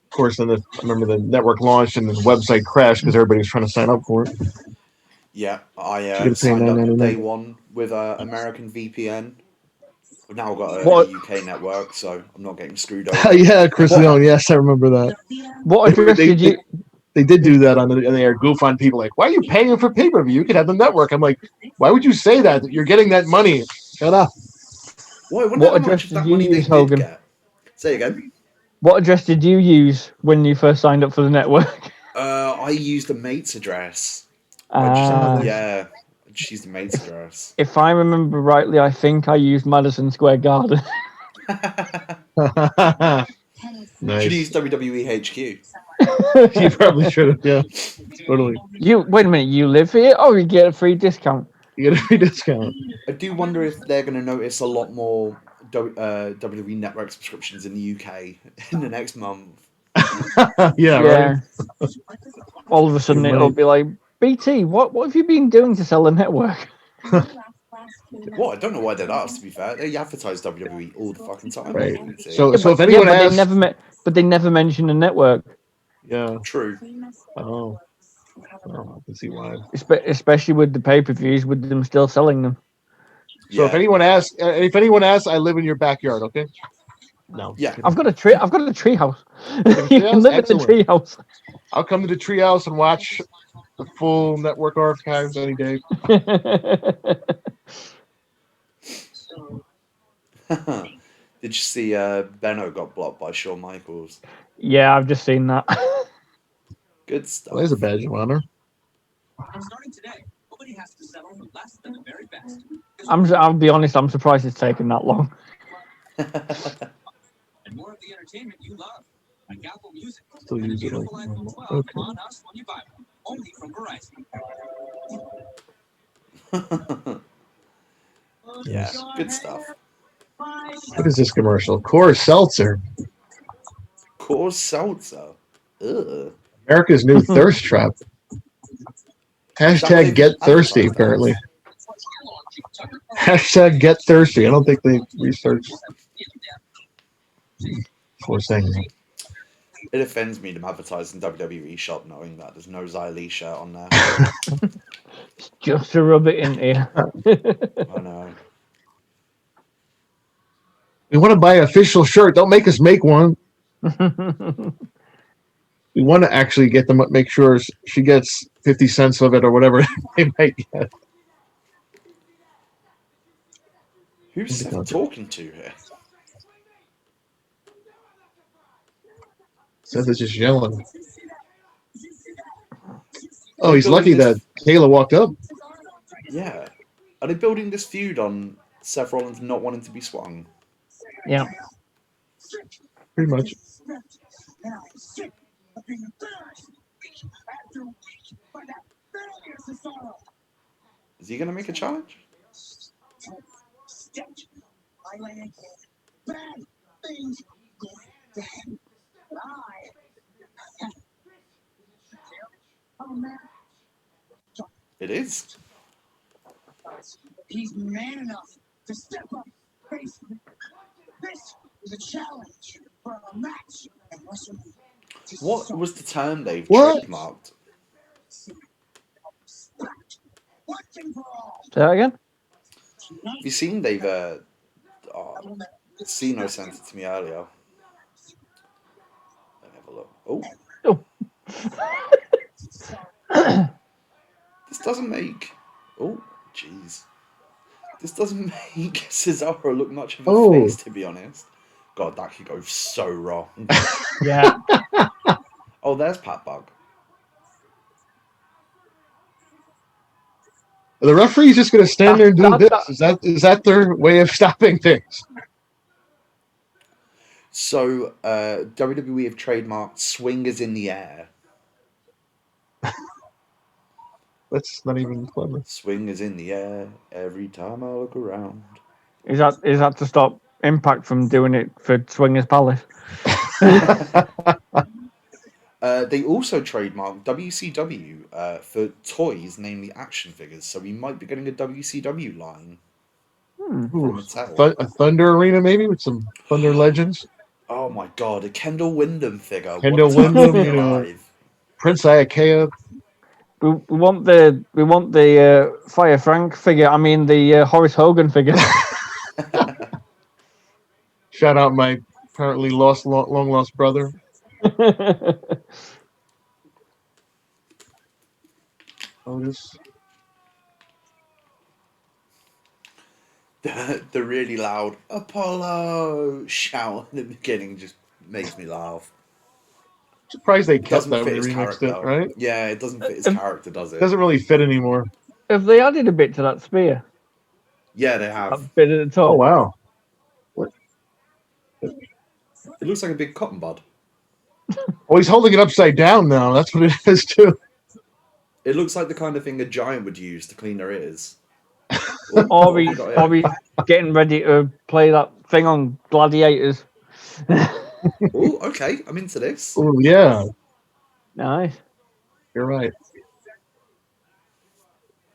Of course, then I remember the network launched and the website crashed because everybody was trying to sign up for it. Yeah, I gotta pay signed up $9.99. day one with American VPN. I've now got a What? UK network, so I'm not getting screwed over. Yeah, Chris Leone. Yes, I remember that. What address did you? They did do that on the air. Goof on people like, why are you paying for pay-per-view? You could have the network. I'm like, why would you say that? You're getting that money. Shut up. Well, I wonder What how address much of did that you money they use, did Hogan? get. Say again. What address did you use when you first signed up for the network? I used a mate's address. Ah. Yeah, I just used a mate's address. If I remember rightly, I think I used Madison Square Garden. Nice. Should use WWE HQ. You probably should have. Yeah, totally. You wait a minute. You live here? Oh, you get a free discount. You get a free discount. I do wonder if they're going to notice a lot more WWE Network subscriptions in the UK in the next month. Yeah, right. All of a sudden, Your it'll money- be like, BT, what have you been doing to sell the network? Well, I don't know why they'd ask, to be fair. They advertise WWE all the fucking time. Right. On BT. So if but anyone they asks, never they never mention the network, yeah. True. Oh, I can see why. especially with the pay-per-views, with them still selling them. So if anyone asks, I live in your backyard. Okay. No. Yeah. I've got a tree. I've got a tree house. You can live in the Excellent. tree house. I'll come to the treehouse and watch the full network archives any day. Did you see Benno got blocked by Shawn Michaels? Yeah, I've just seen that. Good stuff. Well, there's a badge of honor. Starting today, nobody has to settle for less than the very best. I'll be honest. I'm surprised it's taken that long. And more of the entertainment you love. Like Apple Music. Still And a use it beautiful like iPhone 12 okay. on us when you buy one. Only from Verizon. Yeah, good stuff. What is this commercial? Coors Seltzer, Coors Seltzer. Ugh. America's new thirst trap. Hashtag get thirsty, apparently. Hashtag get thirsty. I don't think they researched before saying that. It offends me to advertise in WWE shop knowing that there's no Xylee shirt on there. Just to rub it in here. I know. We want to buy an official shirt. Don't make us make one. We want to actually get them. Make sure she gets 50 cents of it or whatever they might get. Who's Seth talking to here? Seth is just yelling. Oh, he's lucky that Kayla walked up. Yeah. Are they building this feud on Seth Rollins not wanting to be swung? Yeah. Pretty much. Is he going to make a challenge? It is. He's man enough to step up, face me. This is a challenge for a match at WrestleMania. What was the term they've What? trademarked? Say that again. Have you seen they've Cino sent it to me earlier. Let me have a look. Oh. This doesn't make jeez. This doesn't make Cesaro look much of a face, to be honest. God, that could go so wrong. Yeah. Oh, there's Pat Bug. The referee's just going to stand there and do this. Is that their way of stopping things? So, WWE have trademarked "swingers in the air." That's not even clever. Swingers in the air every time I look around. Is that to stop Impact from doing it for Swingers Palace? They also trademarked WCW for toys, namely action figures. So we might be getting a WCW line Hmm. from Ooh, Mattel. a Thunder Arena maybe with some Thunder Legends. Oh my god, a Kendall Windham figure. What a Kendall time to Windham, be alive. Prince Iakea. We want the Fire Frank figure. I mean the Horace Hogan figure. Shout out my apparently long lost brother. Otis. The really loud Apollo shout in the beginning just makes me laugh. Surprised they kept Doesn't that when fit they his remixed it, character. right? Yeah, it doesn't fit his character, does it? Doesn't really fit anymore. Have they added a bit to that spear? Yeah, they That have. bit at the top. Oh wow. What? It looks like a big cotton bud. Oh, he's holding it upside down now. That's what it is too. It looks like the kind of thing a giant would use to clean their ears. Or he's getting ready to play that thing on Gladiators. Oh, okay. I'm into this. Oh yeah, Nice. you're right.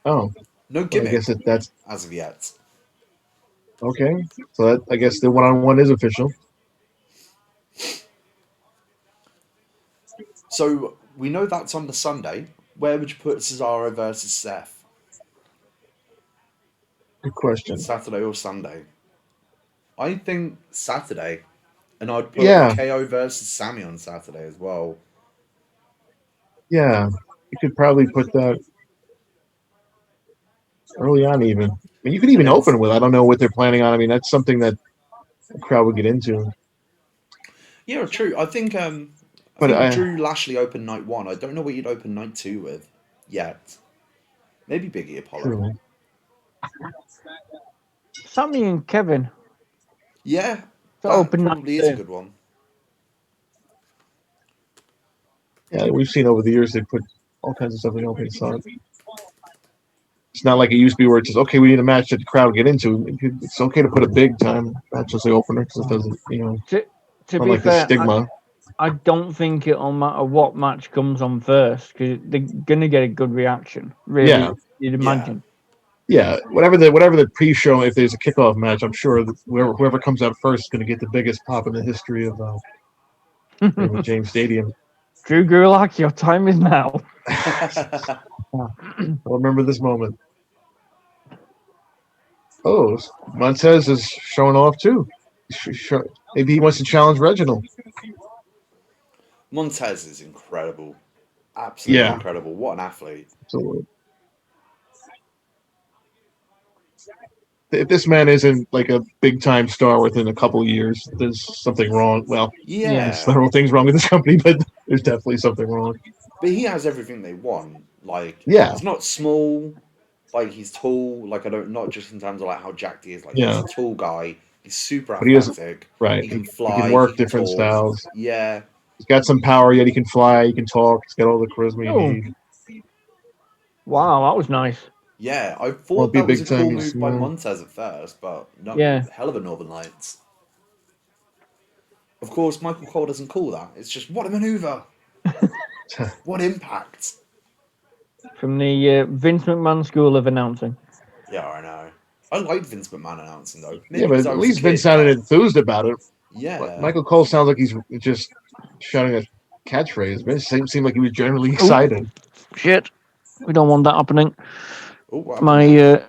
Oh, No well, I gimmick guess that's as of yet. okay. So that, I guess the one-on-one is official. So we know that's on the Sunday. Where would you put Cesaro versus Seth? Good question. Saturday or Sunday? I think Saturday. And I'd put Yeah, KO versus Sammy on Saturday as well. yeah. You could probably put that early on, even. I mean, you could even And then open with. I don't know what they're planning on. I mean, that's something that the crowd would get into. yeah, true. I think But Drew Lashley opened night 1. I don't know what you'd open night 2 with yet. Maybe Biggie Apollo. true. Sammy and Kevin. Yeah, To that open probably night is a two. good one. Yeah, we've seen over the years they put all kinds of stuff in the opening slot. It's not like it used to be where it's just okay. We need a match that the crowd will get into. It's okay to put a big time match as the opener because it doesn't, To not be like the fair, stigma. I don't think it'll matter what match comes on first because they're gonna get a good reaction. Really, Yeah. you'd imagine. Yeah, whatever the pre-show, if there's a kickoff match, I'm sure that whoever comes out first is going to get the biggest pop in the history of Raymond James Stadium. Drew Gulak, your time is now. I'll remember this moment. Oh, Montez is showing off too. Maybe he wants to challenge Reginald. Montez is incredible. Absolutely Yeah. incredible. What an athlete. Absolutely. If this man isn't like a big time star within a couple of years, there's something wrong. Well, Yeah. there's several things wrong with this company, but there's definitely something wrong. But he has everything they want. Like, Yeah. he's not small. Like, he's tall. Like, I don't, not just in terms of like how jacked he is. Like, Yeah. he's a tall guy. He's super But he doesn't- athletic. Right. He can He fly. can work he can different talk. styles. Yeah. He's got some power, yet he can fly, he can talk, he's got all the charisma you Oh. need. Wow, that was nice. Yeah. I Won't thought be that was a big time, cool he's move by small. Montez at first, but no. Yeah. Hell of a Northern Lights. Of course, Michael Cole doesn't call that. It's just, what a maneuver. What impact. From the Vince McMahon School of Announcing. Yeah, I know. I liked Vince McMahon announcing though. Maybe Yeah, but because I at was least a kid, Vince sounded but- enthused about it. Yeah. But Michael Cole sounds like he's just shouting a catchphrase. Vince seemed like he was genuinely excited. Shit. We don't want that happening. Oh, what happened there?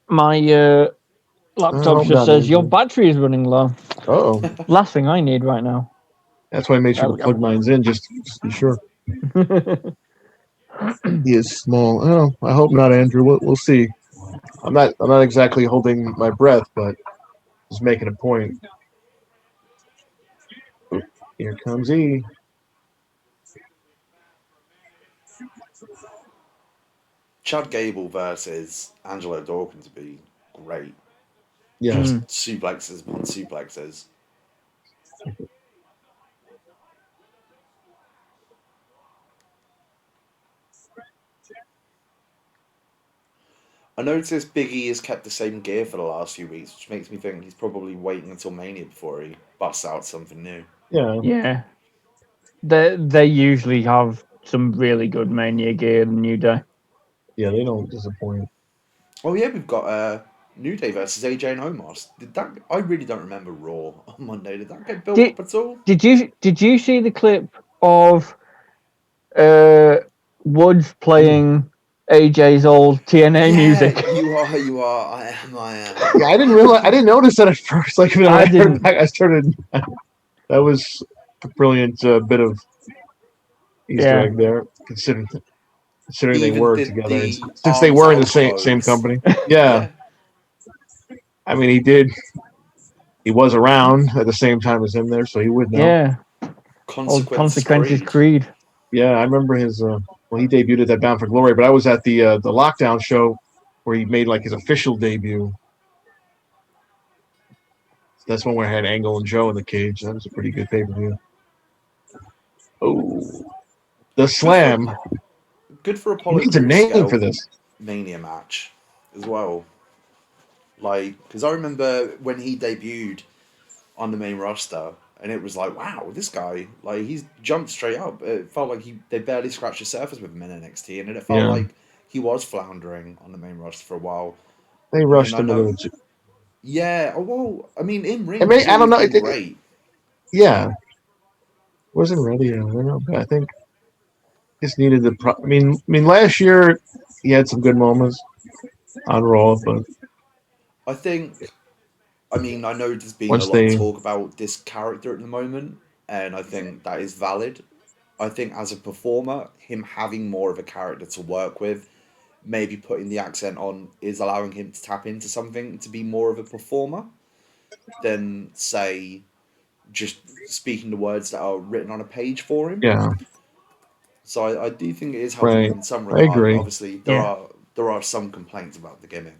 My laptop hope just not, says your Andrew. battery is running low. Oh, Last thing I need right now. that's why I made sure There to we plug mine in just to be sure. He is small. Oh, I hope not, Andrew. We'll see. I'm not exactly holding my breath, but just making a point. Here comes E. Chad Gable versus Angelo Dawkins would be great. Yeah. Just suplexes upon suplexes. I noticed Big E has kept the same gear for the last few weeks, which makes me think he's probably waiting until Mania before he busts out something new. Yeah. Yeah. They usually have some really good Mania gear in the New Day. Yeah, they don't disappoint. Oh yeah, we've got New Day versus AJ and Omos. Did that? I really don't remember Raw on Monday. Did that get built Did- up at all? Did you see the clip of Woods playing AJ's old TNA music? You are. I am. Yeah, I didn't realize. I didn't notice that at first. Like when I I heard didn't. back, I started. That was a brilliant bit of Easter Yeah. egg there, considering they Even were did together, the and since they arms were in the out same pose. company. Yeah, Yeah. I mean, he did. He was around at the same time as him there, so he would know. Yeah. Old Consequences Consequences Creed. Creed. Yeah, I remember his. Well, he debuted at that Bound for Glory, but I was at the Lockdown show where he made like his official debut. That's when we had Angle and Joe in the cage. That was a pretty good pay per view. Oh, the slam. Good for He Apollo needs a Crews to name get for a this. Mania match as well. Like, because I remember when he debuted on the main roster, and it was like, wow, this guy, like, he's jumped straight up. It felt like they barely scratched the surface with him in NXT, and it felt Yeah. like he was floundering on the main roster for a while. They And rushed then I him a know, little too. yeah, oh, well, I mean, in ring, I mean, he's I don't always know. been great. Yeah, wasn't ready. I don't know. But I think just needed the. I mean, last year he had some good moments on Raw, but I think, I mean, I know there's been a once lot of they, talk about this character at the moment, and I think that is valid. I think as a performer, him having more of a character to work with, maybe putting the accent on, is allowing him to tap into something to be more of a performer than, say, just speaking the words that are written on a page for him. yeah, So I do think it is helping right. him in some I regard, but agree. obviously Yeah. there are some complaints about the gimmick.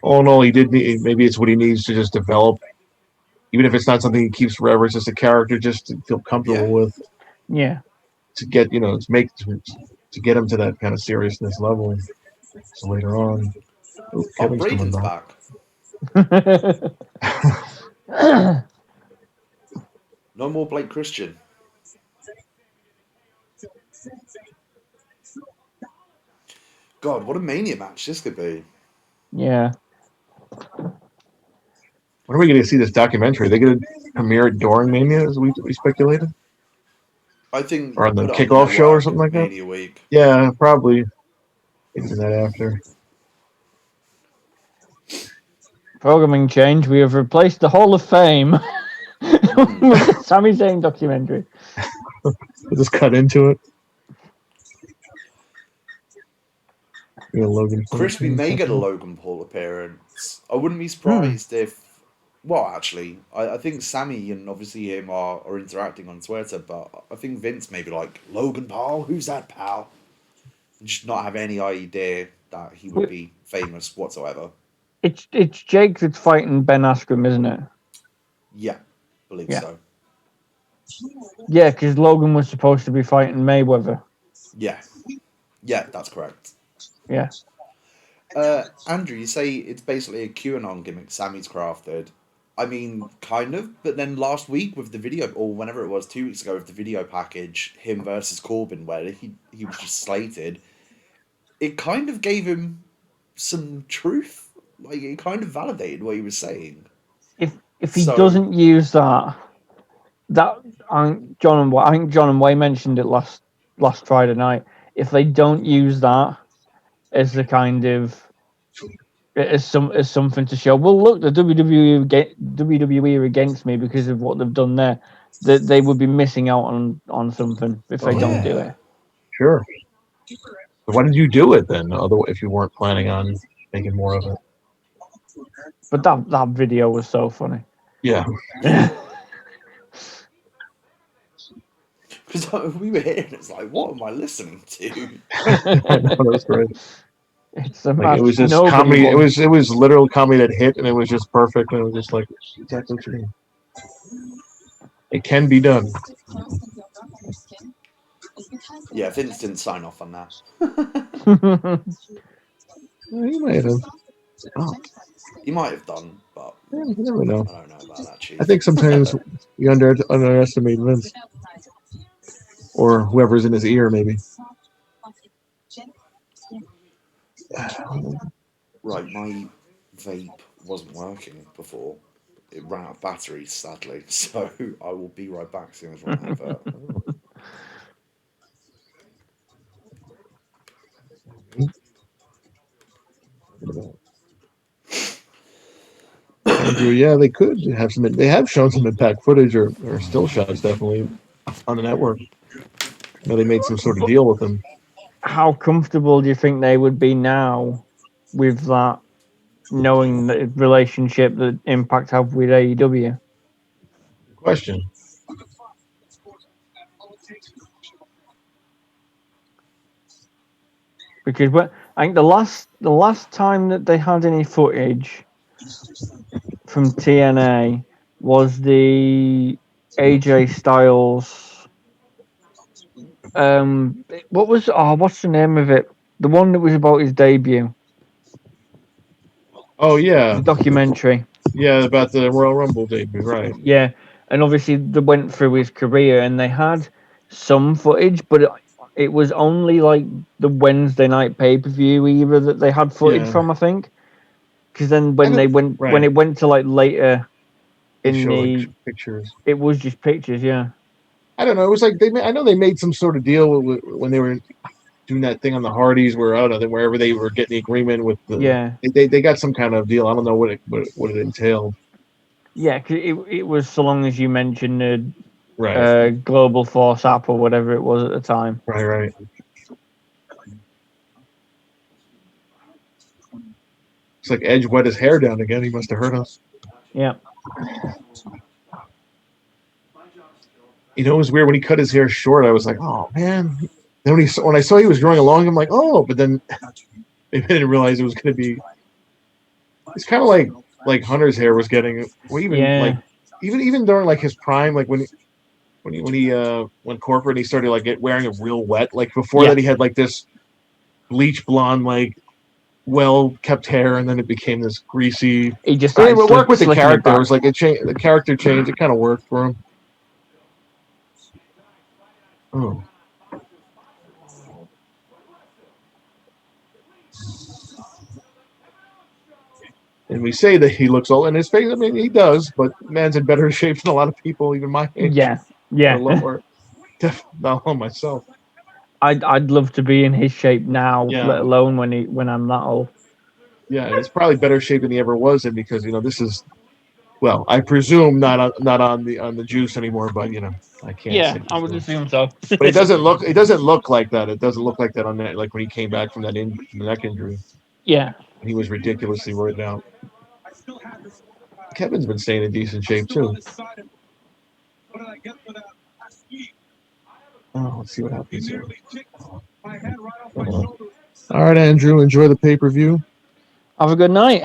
All in all, he did need. Maybe it's what he needs to just develop, even if it's not something he keeps forever. It's just a character just to feel comfortable Yeah. with Yeah. to get to get him to that kind of seriousness level. So later on, Oh, Kevin's coming Braden's back. No more Blake Christian. God, what a Mania match this could be. Yeah. When are we going to see this documentary? Are they going to premiere it during Mania, as we speculated, I think or they'll on the put it on the kickoff show or network something like that? Mania week. Yeah, probably. Into that after. Programming change. We have replaced the Hall of Fame with the Sami Zayn documentary. We'll just cut into it. Yeah, Logan. Chris, we may get a Logan Paul appearance. I wouldn't be surprised if. Well, actually, I think Sammy and obviously him are interacting on Twitter, but I think Vince may be like, Logan Paul? Who's that, pal? And just not have any idea that he would be famous whatsoever. It's Jake that's fighting Ben Askren, isn't it? Yeah, believe Yeah. so. Yeah, because Logan was supposed to be fighting Mayweather. Yeah. Yeah, that's correct. Yeah. Andrew, you say it's basically a QAnon gimmick Sammy's crafted. I mean, kind of, but then last week with the video, or whenever it was, 2 weeks ago with the video package, him versus Corbin, where he was just slated, it kind of gave him some truth. Like, it kind of validated what he was saying. If he doesn't use that I think John and Way mentioned it last Friday night. If they don't use that as the kind of as something to show, well, look, the WWE are against me because of what they've done there. That they would be missing out on something if they don't do it. Sure. But why did you do it then? Otherwise, if you weren't planning on making more of it. But that video was so funny. Yeah. Because we were here and it's like, what am I listening to? I know, that's great. It's a Like, it was just comedy. It was literal comedy that hit, and it was just perfect. And it was just like exactly true. It can be done. Yeah, Vince didn't sign off on that. He might have. Oh. He might have done, but You never know. I don't know about that, Chief. I think sometimes we underestimate Vince or whoever's in his ear, maybe. Right, my vape wasn't working before. It ran out of batteries, sadly. So I will be right back as soon as we're on advert. Andrew, yeah, they could have some. They have shown some impact footage or still shots, definitely on the network. They made some sort of deal with them. How comfortable do you think they would be now with that, knowing the relationship that Impact have with AEW? Question. Because I think the last time that they had any footage from TNA was the AJ Styles. What's the name of it? The one that was about his debut, Oh yeah, the documentary. yeah, about the Royal Rumble debut, right? Yeah, and obviously they went through his career, and they had some footage, but it was only like the Wednesday night pay-per-view era that they had footage Yeah. from, I think. Because then when Right. it went to like later They in show the like pictures. it was just pictures, yeah. I don't know. It was like I know they made some sort of deal when they were doing that thing on the Hardys, where I don't know, wherever they were getting the agreement with the. Yeah. They got some kind of deal. I don't know what it entailed. Yeah, 'cause it was so long as you mentioned the Right. Global Force app or whatever it was at the time. Right. It's like Edge wet his hair down again. He must have hurt us. Yeah. You know, it was weird when he cut his hair short. I was like, oh man. Then when I saw he was growing along, I'm like, oh. But then maybe I didn't realize it was going to be. It's kind of like Hunter's hair was getting. Or even like even during like his prime, like when corporate, he started like wearing it real wet. Like before that, he had like this bleach blonde, like well kept hair, and then it became this greasy. He just But it started worked with the slicking character. it It was like the character change. It kind of worked for him. Oh. And we say that he looks old in his face. I mean, he does, but man's in better shape than a lot of people, even my age. Yeah. Or not on myself. I'd love to be in his shape now, let alone when I'm that old. Yeah, and he's probably better shape than he ever was in, because this is, well, I presume not on the juice anymore, but I can't say. I would assume so. But it doesn't look like that. It doesn't look like that on that, like when he came back from that from the neck injury. Yeah. He was ridiculously roided out. Kevin's been staying in decent shape too. Oh, let's see what happens here. All right, Andrew, enjoy the pay-per-view. Have a good night.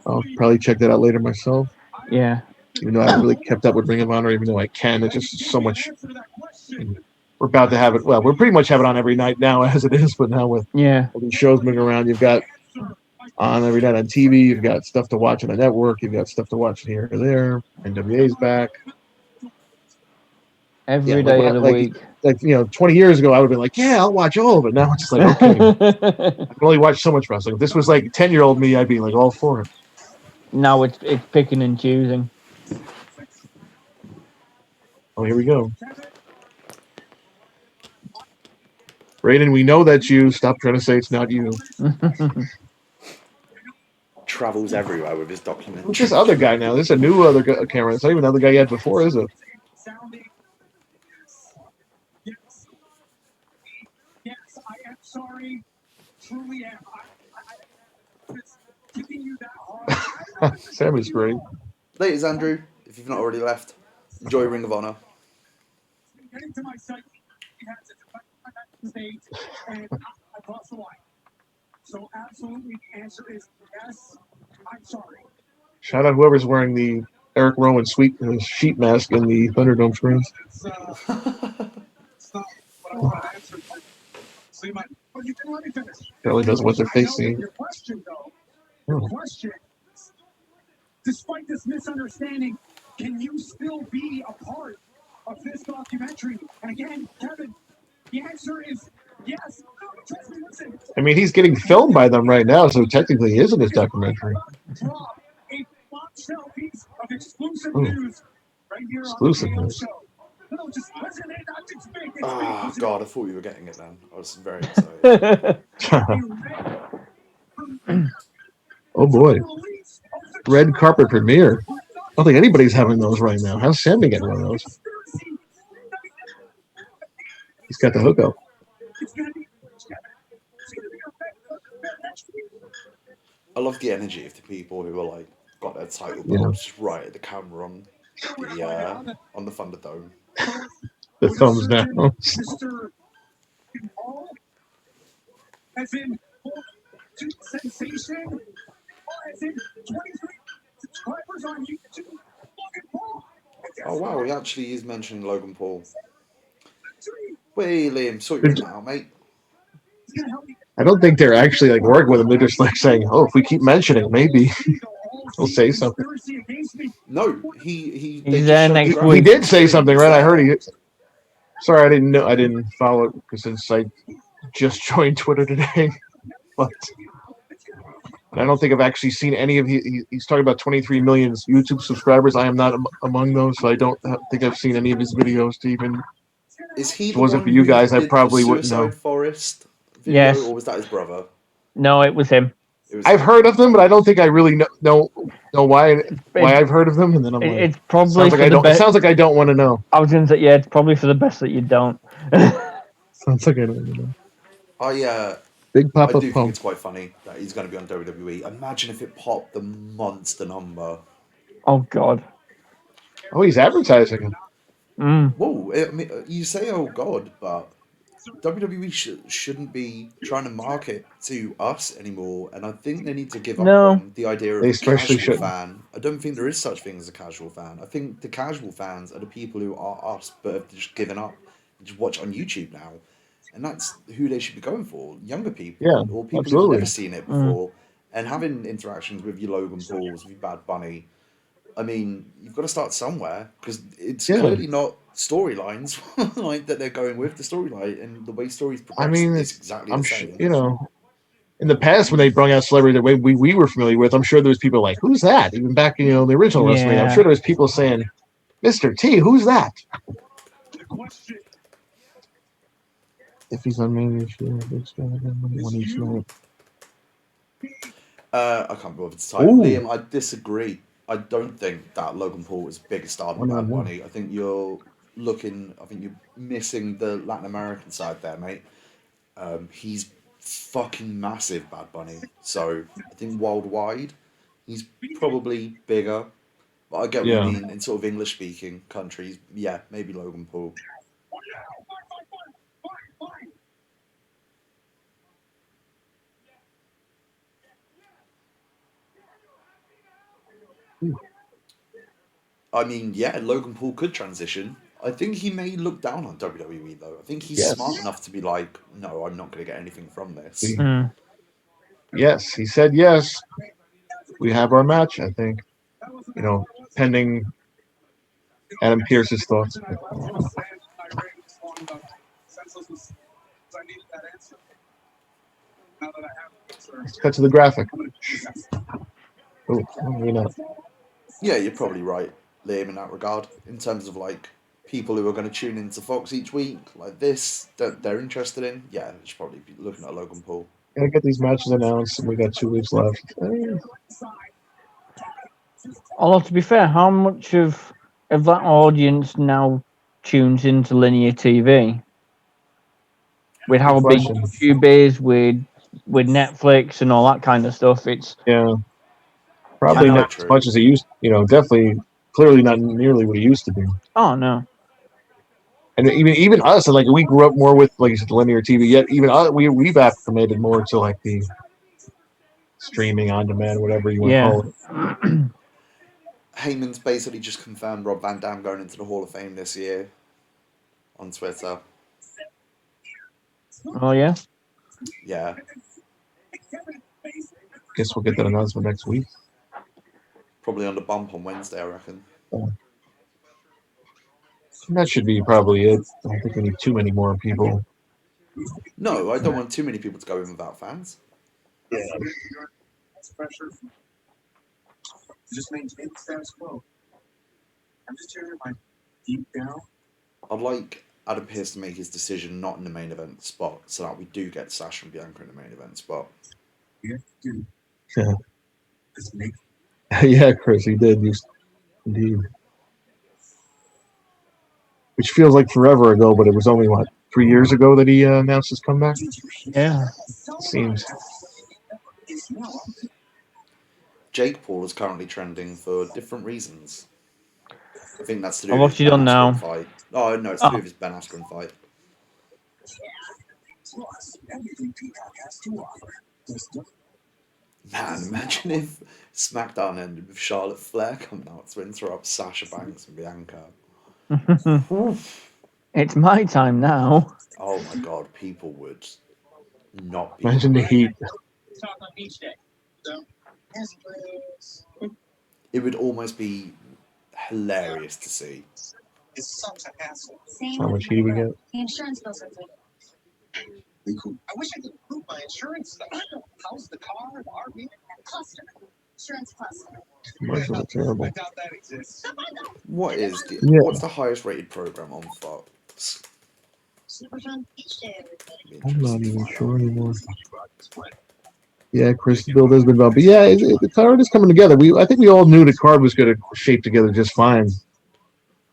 I'll probably check that out later myself. Yeah. Even though I haven't really kept up with Ring of Honor, even though I can, it's just so much. We're about to have it. Well, we're pretty much have it on every night now as it is, but now with all these shows moving around, you've got on every night on TV, you've got stuff to watch on the network, you've got stuff to watch here or there. NWA's back. Every day of the week. Like 20 years ago, I would have been like, yeah, I'll watch all of it. Now it's just like, okay, I can only watch so much wrestling. If this was like 10-year-old me, I'd be like all for it. Now it's picking and choosing. Oh, here we go. Raiden, we know that's you. Stop trying to say it's not you. Travels everywhere with his documentary. Who's this other guy now? This is a new other camera. It's not even the other guy you had before, is it? Yes, I am sorry. Truly am. It's giving you that hard. Sammy's great. Ladies, Andrew, if you've not already left, enjoy Ring of Honor. Getting to my site, it has its state, and I've lost the line. So absolutely, the answer is yes. I'm sorry. Shout out whoever's wearing the Eric Rowan sheet mask in the Thunderdome screens. It's not what I want to answer. So you might, but you can let me finish. Really doesn't want their face seen. Your question, though. Your question. despite this misunderstanding, can you still be a part of this documentary? And again, Kevin, the answer is yes. Trust me, listen. I mean, he's getting filmed by them right now, so technically he is in his documentary. Drop a bombshell piece of exclusive Ooh. news right here Exclusive on the news. show. No, just listen, not just big. It's Ah, big. God, I thought you were getting it then. I was very excited. Oh boy, red carpet premiere. I don't think anybody's having those right now. How's Sammy getting one of those? He's got the hookup. I love the energy of the people who are like got their title Yeah. belts just right at the camera on the Thunderdome. The thumbs down. Mr. Paul, as in sensation, or as in 23 subscribers on YouTube. Logan Paul. Oh wow, he actually is mentioning Logan Paul. Wait, Liam, sort your internet out, mate. I don't think they're actually like working with him. They're just like saying, "Oh, if we keep mentioning, maybe he'll say something." No, he He's there next He week. did say something, right? I heard he. Sorry, I didn't know. I didn't follow it because since I just joined Twitter today, but I don't think I've actually seen any of. He's talking about 23 million YouTube subscribers. I am not among those, so I don't think I've seen any of his videos to even. Is he If it the wasn't one for you who guys, I did probably the wouldn't know. Suicide Forest video, Yes. or was that his brother? No, it was him. It was I've him. heard of them, but I don't think I really know why I've heard of them. And then I'm like, It's probably sounds like for I the don't. It best. sounds like I don't want to know. I was going to say, yeah, it's probably for the best that you don't. Sounds like I don't want to know. Big I Papa do think Pump. it's quite funny that he's going to be on WWE. Imagine if it popped the monster number. Oh, God. Oh, he's advertising him. Whoa, I mean, you say, oh God, but WWE shouldn't be trying to market to us anymore, and I think they need to give up No. on the idea of They a especially casual shouldn't. fan. I don't think there is such thing as a casual fan. I think the casual fans are the people who are us, but have just given up and just watch on YouTube now, and that's who they should be going for: younger people, Yeah, or people who've absolutely. never seen it before, and having interactions with your Logan Pauls, with your Bad Bunny. I mean, you've got to start somewhere because it's clearly not storylines like that they're going with. The storyline and the way stories progress I mean, is exactly I'm the sure same. in the past when they brought out celebrity the way we were familiar with, I'm sure there was people like, "Who's that?" Even back in the original WrestleMania, I'm sure there was people saying, "Mr. T, who's that?" If he's on main issue, one each night. I can't bother to type. Ooh. Liam, I disagree. I don't think that Logan Paul is as big a star than Bad Bunny. I think you're missing the Latin American side there, mate. He's fucking massive, Bad Bunny. So I think worldwide, he's probably bigger. But I get what you mean in sort of English speaking countries. Yeah, maybe Logan Paul. I mean, yeah, Logan Paul could transition. I think he may look down on WWE though. I think he's smart enough to be like, no, I'm not going to get anything from this. Yes, he said yes. We have our match, I think. Pending Adam Pearce's thoughts. Let's cut to the graphic. Oh, maybe not. Yeah, you're probably right, Liam, in that regard. In terms of like people who are going to tune into Fox each week, like this, that they're interested in. Yeah, they should probably be looking at Logan Paul. Gotta get these matches announced. We got 2 weeks left. Although to be fair, how much of that audience now tunes into linear TV? With how big YouTube is, with Netflix and all that kind of stuff, it's probably not as much as it used. Definitely, clearly not nearly what it used to be. Oh no. And even us, like we grew up more with, like you said, linear TV. Yet even we've acclimated more to like the streaming on demand, whatever you want to call it. Heyman's basically just confirmed Rob Van Dam going into the Hall of Fame this year on Twitter. Oh yeah. Yeah. Guess we'll get that announcement next week. Probably on the bump on Wednesday, I reckon. That should be probably it. I don't think we need too many more people. No, I don't want too many people to go in without fans. Yeah. That's pressure. Just maintain the status quo. I'm just telling you, deep down. I'd like Adam Pearce to make his decision not in the main event spot, so that we do get Sasha and Bianca in the main event spot. Yeah. Yeah, Chris, he did. Indeed. Which feels like forever ago, but it was only, 3 years ago that he announced his comeback? Yeah. Seems. Jake Paul is currently trending for different reasons. I think that's to do And with what's his he Ben done now? Askren fight. Oh, no, it's to do with his Ben Askren fight. Man, imagine if SmackDown ended with Charlotte Flair coming out to interrupt Sasha Banks and Bianca. It's my time now. Oh my god, people would not be. Imagine the heat. It would almost be hilarious to see. How much heat we get? The insurance bills are due. I wish I could prove my insurance stuff. How's the car, the RV? Cluster. Insurance cluster. Commercials are terrible. I doubt that exists. What's the highest rated program on Fox? Superfund each day. I'm not even sure anymore. Yeah, Chris, the build has been about, but yeah, the card is coming together. I think we all knew the card was going to shape together just fine.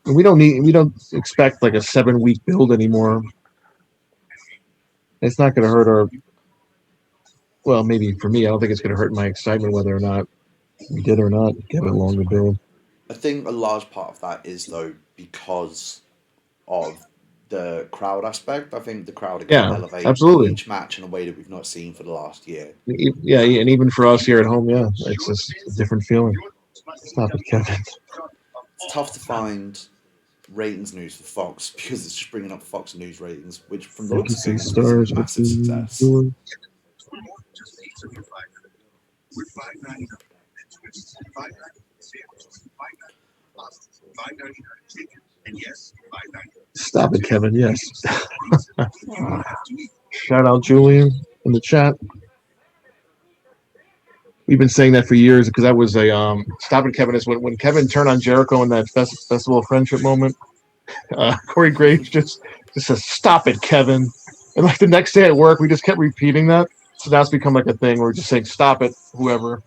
And we don't expect like a 7-week build anymore. It's not going to hurt our. Well, maybe for me, I don't think it's going to hurt my excitement whether or not we did or not get a longer build. I think a large part of that is though because of the crowd aspect. I think the crowd are going to elevate absolutely. each match in a way that we've not seen for the last year. Yeah, and even for us here at home, yeah, it's just a different feeling. Stop it, Kevin. It's tough to find ratings news for Fox because it's just bringing up Fox News ratings, which from the looks of it is a massive success. Stop it, Kevin. Yes. Shout out Julian in the chat. We've been saying that for years because that was a stop it, Kevin. Is when Kevin turned on Jericho in that Festival of Friendship moment. Corey Graves just says, "Stop it, Kevin," and like the next day at work, we just kept repeating that. So now it's become like a thing. We're just saying, "Stop it, whoever."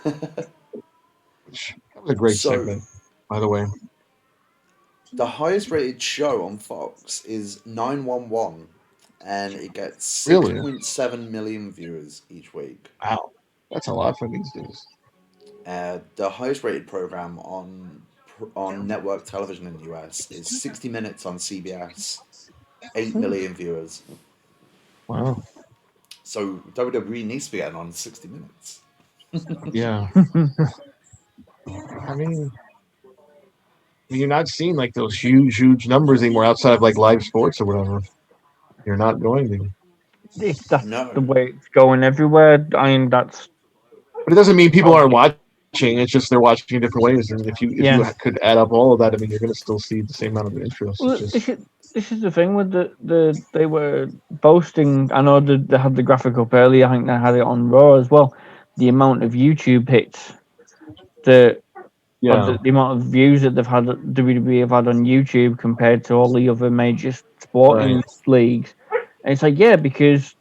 Which, that was a great segment, by the way. The highest rated show on Fox is 911, and it gets Really? 6.7 million viewers each week. Wow, that's a lot for these days. The highest rated program on network television in the US is 60 Minutes on CBS, 8 million viewers. Wow. So WWE needs to be getting on 60 Minutes. Yeah. I mean, you're not seeing like those huge numbers anymore outside of like live sports or whatever. You're not going to. If that's the way it's going everywhere, I mean, that's. But it doesn't mean people aren't watching. It's just they're watching in different ways. And if you could add up all of that, I mean, you're going to still see the same amount of interest. Well, this is the thing with they were boasting. I know they had the graphic up earlier. I think they had it on Raw as well. The amount of YouTube hits, the amount of views that they've had, WWE have had on YouTube compared to all the other major sporting leagues. And it's like, yeah, because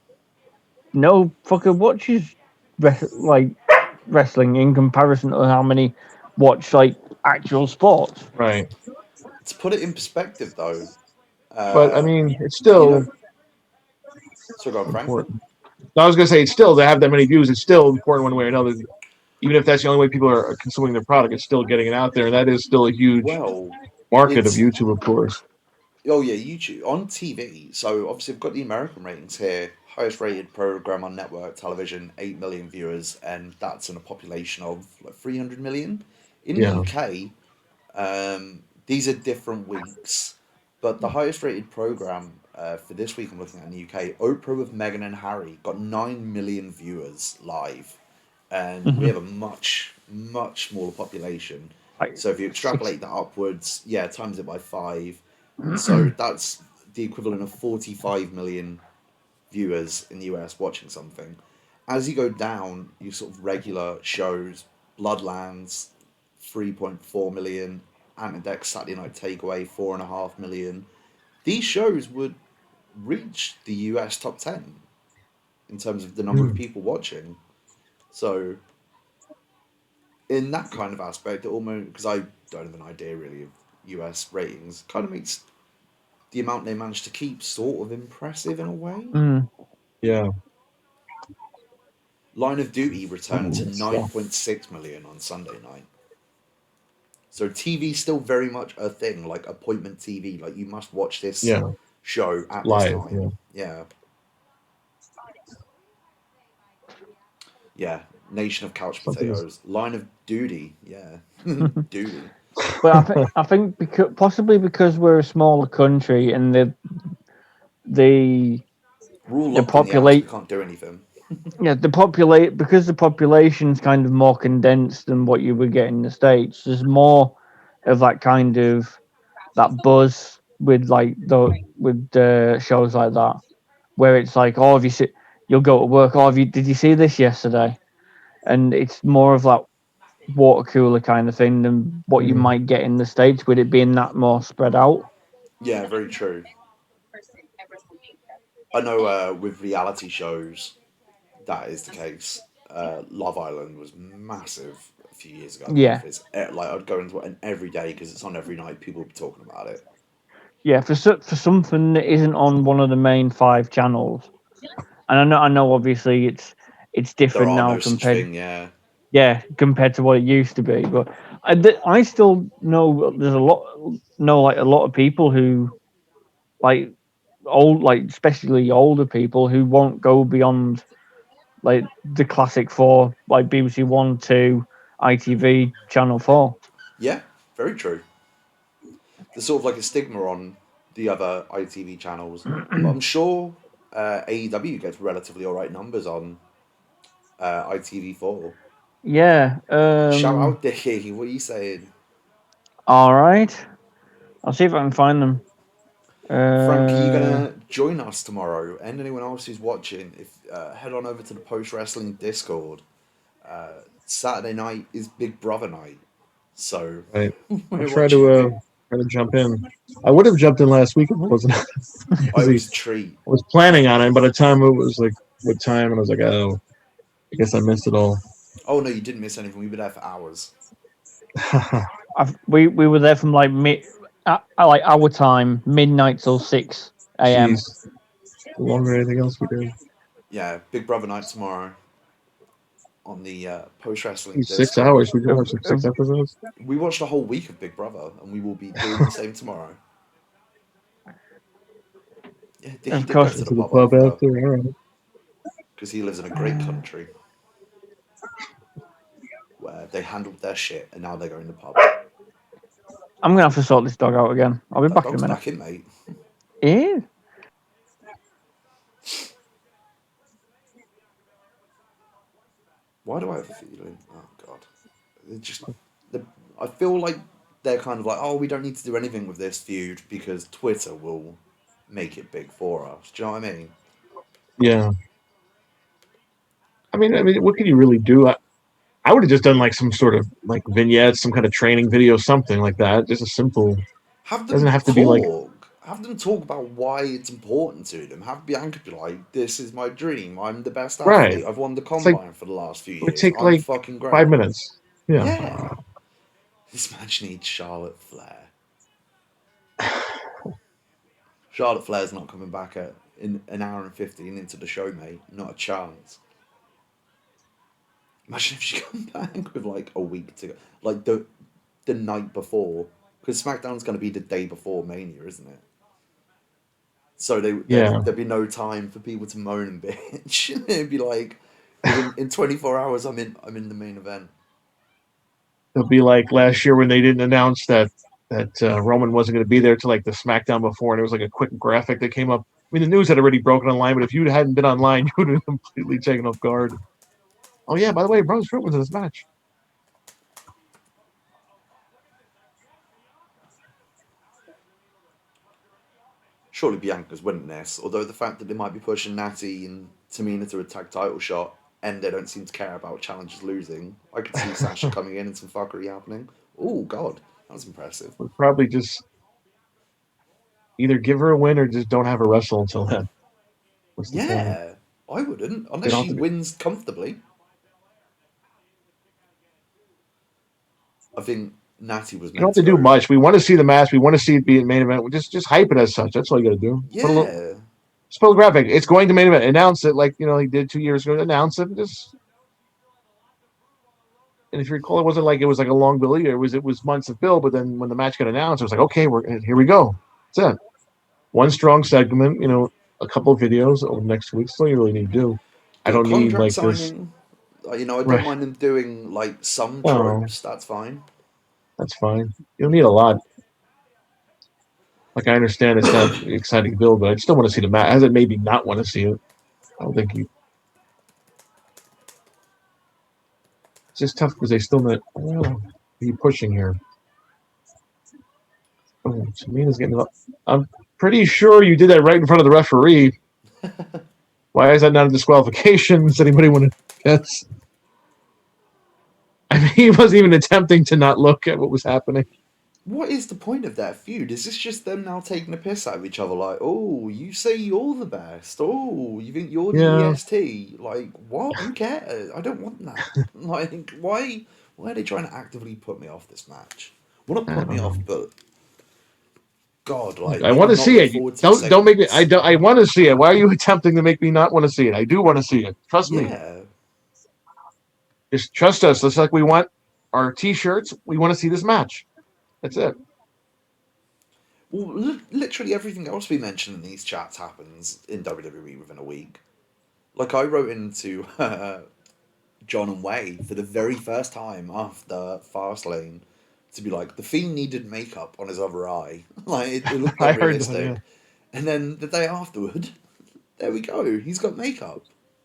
no fucker watches wrestling in comparison to how many watch like actual sports. Right. To put it in perspective, though. But I mean, it's still. So go on, Frank. Important. No, I was going to say it's still to have that many views. It's still important one way or another. Even if that's the only way people are consuming their product, it's still getting it out there, and that is still a huge market of YouTube, of course. Oh yeah, YouTube on TV. So obviously, I've got the American ratings here. Highest rated program on network television, 8 million viewers, and that's in a population of like 300 million. In the UK, these are different weeks, but the highest rated program for this week I'm looking at in the UK, Oprah with Meghan and Harry, got 9 million viewers live. and we have a much smaller population. Like So if you six. extrapolate that upwards, yeah, times it by 5. So that's the equivalent of 45 million viewers in the US watching something. As you go down, you sort of regular shows, Bloodlands, 3.4 million, Antidex Saturday Night Takeaway, 4.5 million. These shows would reach the US top 10 in terms of the number of people watching. So, in that kind of aspect, it almost, because I don't have an idea really of US ratings, kind of makes the amount they managed to keep sort of impressive in a way. Yeah. Line of Duty returned to Yeah. 9.6 million on Sunday night. So TV's still very much a thing, like appointment TV. Like you must watch this Yeah. show at Live, this time. Yeah. Yeah. Nation of Couch Something is- Potatoes. Line of Duty. Yeah. Duty. But I think possibly because we're a smaller country and the We're all the locked in the house. We populate can't do anything. because the population's kind of more condensed than what you would get in the States. There's more of that kind of that buzz with shows like that, where it's like, oh, have you see, you'll go to work, oh, did you see this yesterday? And it's more of that water cooler kind of thing than what you might get in the States, with it being that more spread out. Yeah, very true. I know with reality shows, that is the case. Love Island was massive a few years ago. Yeah. Like I'd go into it every day because it's on every night. People would be talking about it. Yeah, for something that isn't on one of the main 5 channels, and I know, obviously it's There different are now no such compared, thing. Yeah. compared to what it used to be. But I still know there's a lot of people who like especially older people who won't go beyond like the classic 4, like BBC 1, 2, ITV, Channel 4. Yeah, very true. There's sort of like a stigma on the other ITV channels, but I'm sure AEW gets relatively alright numbers on ITV4. Yeah. Shout out, Dickie. What are you saying? All right. I'll see if I can find them. Frank, are you gonna join us tomorrow? And anyone else who's watching, if head on over to the Post Wrestling Discord. Saturday night is Big Brother night, so Right. we're I'll try watching. to jump in. I would have jumped in last week if it wasn't. I was a treat. I was planning on it. By the time it was like what time, and I was like, oh, I guess I missed it all. Oh no, you didn't miss anything. We were there for hours. We were there from like like our time, midnight till 6 a.m. Jeez. Longer than anything else we did. Yeah, Big Brother night tomorrow on the Post Wrestling. 6 hours. We did watch like 6 episodes. We watched a whole week of Big Brother, and we will be doing the same tomorrow. Yeah, Dickie Of did go course. to To the the pub pub after. All right. because he lives in a great country where they handled their shit, and now they're going to the pub. I'm gonna have to sort this dog out again. I'll be That back in a dog's minute. back in, mate. Yeah. Why do I have a feeling? Oh god, I feel like they're kind of like, oh, we don't need to do anything with this feud because Twitter will make it big for us. Do you know what I mean? Yeah. I mean, what can you really do? I would have just done like some sort of like vignette, some kind of training video, something like that. Just a simple. Have them Doesn't have to talk. be like. Have them talk about why it's important to them. Have Bianca be like, "This is my dream. I'm the best athlete. Right. I've won the like- combine for the last few It would years. take I'm like fucking great." 5 minutes. Yeah. Yeah. This match needs Charlotte Flair. Charlotte Flair's not coming back in an hour and 15 into the show, mate. Not a chance. Imagine if she come back with like a week to go, like the night before, because SmackDown's going to be the day before Mania, isn't it? So there'd be no time for people to moan and bitch. It'd be like in 24 hours, I'm in the main event. It'll be like last year when they didn't announce that Roman wasn't going to be there to like the SmackDown before, and it was like a quick graphic that came up. I mean, the news had already broken online, but if you hadn't been online, you would have completely taken off guard. Oh yeah, by the way, Braun Strowman's in this match. Surely Bianca's winning this, although the fact that they might be pushing Natty and Tamina to a tag title shot and they don't seem to care about challengers losing, I could see Sasha coming in and some fuckery happening. Oh, God, that was impressive. We'll probably just either give her a win or just don't have her wrestle until then. What's the point? Yeah, I wouldn't, unless don't she have to- wins comfortably. I think Natty was You don't meant have to do go- much. We want to see the match. We want to see it be in main event. Just hype it as such. That's all you got to do. Put a little, Yeah. just put a graphic. It's going to main event. Announce it like he did 2 years ago. Announce it. Just. And if you recall, it wasn't like it was like a long build either. It was months of build. But then when the match got announced, it was like, okay, here we go. That's it. One strong segment. A couple of videos over the next 2 weeks. That's all you really need to do. I don't need Contract like this. signing. I don't Right. mind them doing like some No. tropes. That's fine. That's fine. You don't need a lot. Like I understand it's not an exciting build, but I still want to see the match. As it maybe not want to see it. I don't think you. It's just tough because they still not. Be pushing here. Oh, Tamina's getting up. I'm pretty sure you did that right in front of the referee. Why is that not a disqualification? Does anybody want to guess? I mean, he wasn't even attempting to not look at what was happening. What is the point of that feud? Is this just them now taking a piss out of each other? Like, oh, you say you're the best. Oh, you think you're the Yeah. EST. Like, what? Who cares? I don't want that. Like, why are they trying to actively put me off this match? Well, not put me off, but God, like I want to see it. Don't make me. I want to see it. Why are you attempting to make me not want to see it? I do want to see it. Trust me. Yeah. Just trust us. Just like we want our T-shirts. We want to see this match. That's it. Well, literally everything else we mentioned in these chats happens in WWE within a week. Like I wrote into John and Way for the very first time after Fastlane to be like, the Fiend needed makeup on his other eye. Like it looked I heard that, unrealistic. yeah. And then the day afterward, there we go. He's got makeup.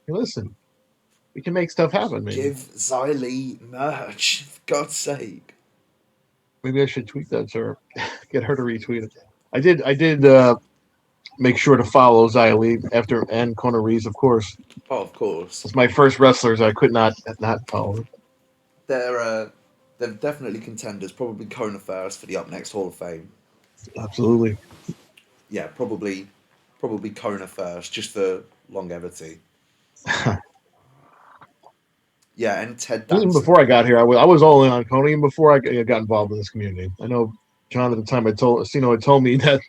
Hey, listen, we can make stuff happen. Maybe. Give Xylee merch, for God's sake. Maybe I should tweet that to her. Get her to retweet it. I did make sure to follow Xylee and Kona Reeves, of course. Oh, of course. It's my first wrestlers. I could not follow. They're definitely contenders. Probably Kona first for the up next Hall of Fame. Absolutely. Yeah, probably Kona first, just for longevity. Yeah, and Ted Danson. Even before I got here, I was all in on Kona. Even before I got involved in this community, I know John at the time had told me that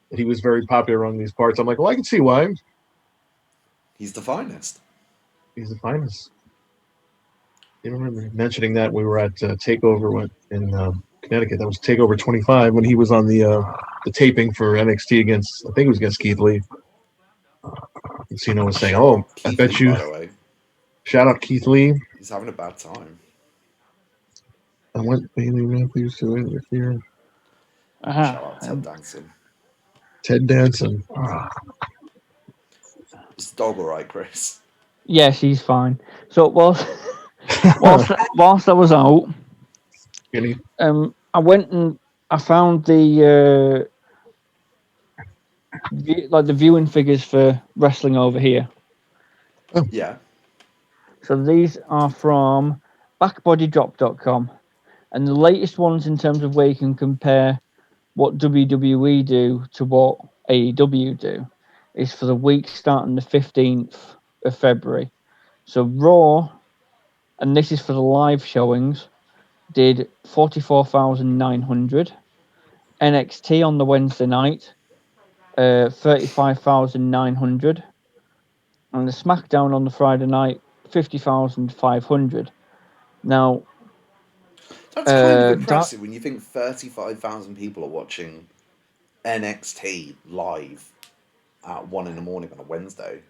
he was very popular among these parts. I'm like, well, I can see why. He's the finest. He's the finest. You remember mentioning that we were at Takeover in Connecticut. That was Takeover 25 when he was on the taping for NXT against, I think it was against Keith Lee. And Cena was saying, "Oh, I bet you." By the way, shout out Keith Lee. He's having a bad time. I went Bailey Matthews to interfere. Shout out Ted Danson. Ted Danson. Is the dog all right, Chris? Yes, he's fine. So whilst I was out, I went and I found the the viewing figures for wrestling over here. Oh. Yeah. So these are from backbodydrop.com, and the latest ones in terms of where you can compare what WWE do to what AEW do is for the week starting the 15th of February. So Raw, and this is for the live showings, did 44,900. NXT on the Wednesday night, 35,900. And the SmackDown on the Friday night, 50,500. Now, that's kind of impressive when you think 35,000 people are watching NXT live at 1 a.m. on a Wednesday.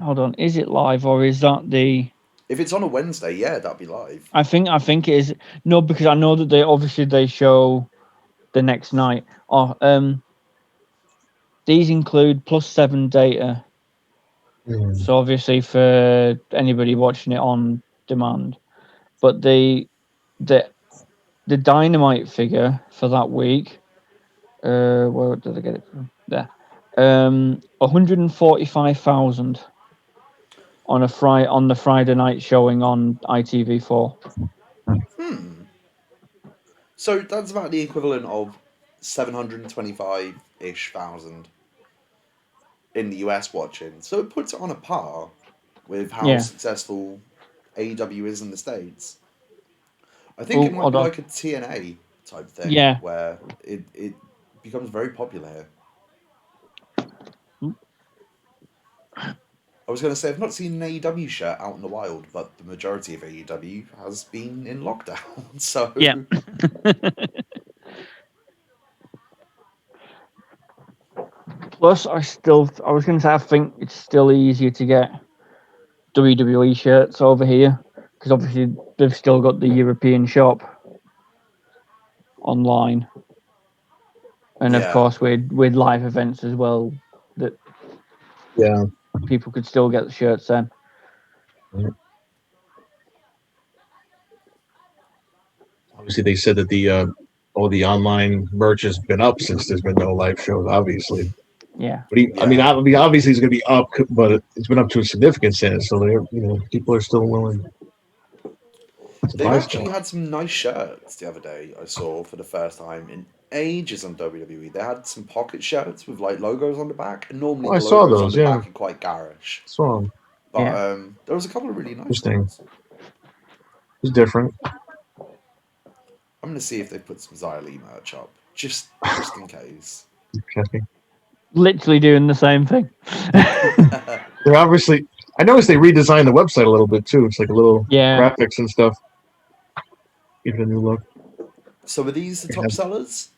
Hold on, is it live or is that the? If it's on a Wednesday, yeah, that'd be live. I think it is. No, because I know that they show the next night. These include +7 data. So obviously for anybody watching it on demand. But the Dynamite figure for that week, where did I get it from? There, 145,000 on the Friday night showing on ITV4. So that's about the equivalent of 725-ish thousand in the US watching. So it puts it on a par with how Yeah. successful AEW is in the States. I think it Oh, might hold be on. like a TNA type thing Yeah. where it becomes very popular here. I was going to say, I've not seen an AEW shirt out in the wild, but the majority of AEW has been in lockdown. So, Yeah. Plus, I was going to say, I think it's still easier to get WWE shirts over here because obviously they've still got the European shop online, and of Yeah. course with live events as well that Yeah. people could still get the shirts then. Obviously, they said that all the online merch has been up since there's been no live shows. Obviously, Yeah. but I mean, obviously it's going to be up, but it's been up to a significant extent. So people are still willing to They've buy actually stuff. had some nice shirts the other day. I saw for the first time in ages on WWE. They had some pocket shirts with like logos on the back, and normally Oh, I the saw logos on those. the Yeah, back are quite garish. saw them. But Yeah. there was a couple of really nice Interesting. ones. It's different. I'm gonna see if they put some Xia Li merch up, just in case. Okay. Literally doing the same thing. They're obviously. I noticed they redesigned the website a little bit too. It's like a little Yeah. graphics and stuff. Give it a new look. So are these the top sellers?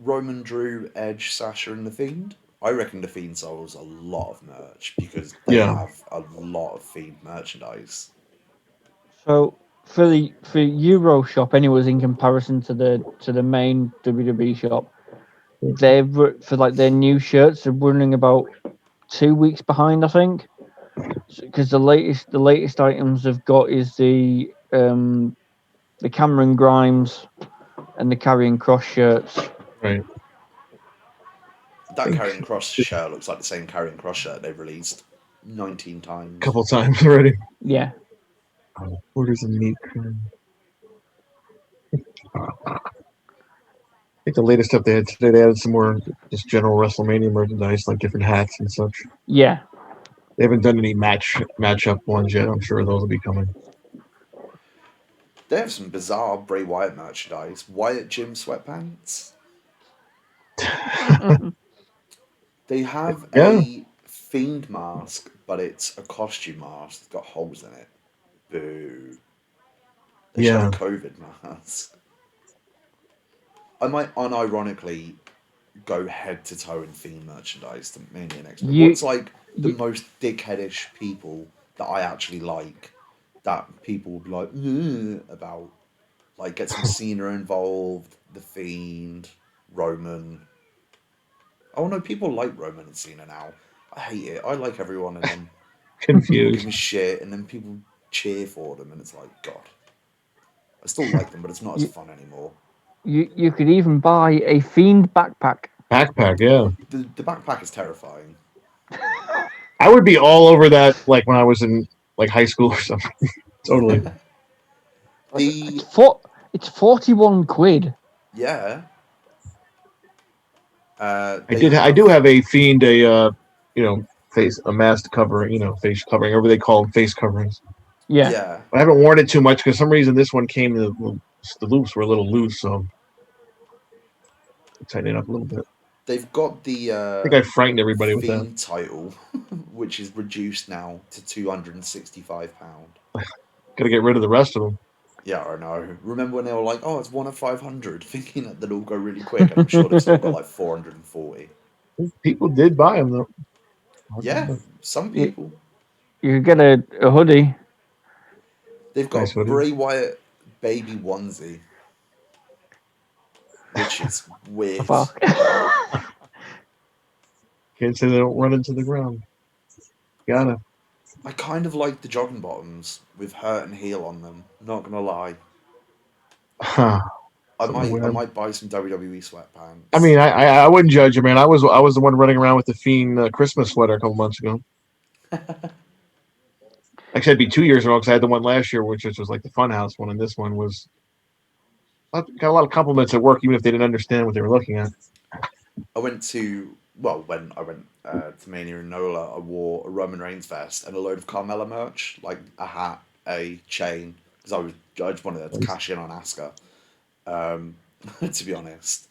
Roman, Drew, Edge, Sasha, and The Fiend? I reckon The Fiend sells a lot of merch because they have a lot of Fiend merchandise. So for Euro shop, anyways, in comparison to the main WWE shop, they're for like their new shirts, they're running about 2 weeks behind, I think. Because the latest items they've got is the Cameron Grimes and the Karrion Cross shirts. Right. That Karrion Cross shirt looks like the same Karrion Cross shirt they've released 19 times. A couple times already. Yeah. Orders and meat cream. I think the latest stuff they had today, they added some more just general WrestleMania merchandise, like different hats and such. Yeah. They haven't done any matchup ones yet. I'm sure those will be coming. They have some bizarre Bray Wyatt merchandise. Wyatt Gym sweatpants. They have a Fiend mask, but it's a costume mask. It's got holes in it. Boo. They should have a COVID mask. I might unironically go head to toe in Fiend merchandise to Mania next week. What's like the most dickheadish people that I actually like that people would be like about? Like get some Cena involved, The Fiend, Roman. Oh no, people like Roman and Cena now. I hate it. I like everyone and then people Confused. give me shit and then people cheer for them and it's like, God. I still like them, but it's not as fun anymore. You could even buy a Fiend backpack. Backpack, yeah. The backpack is terrifying. I would be all over that, like when I was in like high school or something. Totally. It's 41 quid. Yeah. I do have a Fiend, face, a mask covering, face covering, whatever they call them, face coverings. Yeah. But I haven't worn it too much because some reason this one came, the loops were a little loose, so tighten it up a little bit. They've got the I think I frightened everybody with that. Fiend title, which is reduced now to £265. Got to get rid of the rest of them. Yeah, I know. Remember when they were like, "Oh, it's 1 of 500," thinking that they'd all go really quick, and I'm sure they've still got like 440. People did buy them though. Yeah, some people. You could get a hoodie. They've got Nice a hoodie. Bray Wyatt baby onesie, which is weird. Can't say they don't run into the ground. Gotta. I kind of like the jogging bottoms with Hurt and Heel on them. Not gonna lie, Huh. I Something might I weird. might buy some WWE I sweatpants. mean, I wouldn't judge you, man. I was the one running around with the Fiend Christmas sweater a couple months ago. Actually, it'd be 2 years ago because I had the one last year, which was like the Funhouse one, and this one was got a lot of compliments at work, even if they didn't understand what they were looking at. I went to when I went to Mania in NOLA, I wore a Roman Reigns vest and a load of Carmella merch, like a hat, a chain, because I just wanted to cash in on Asuka. To be honest.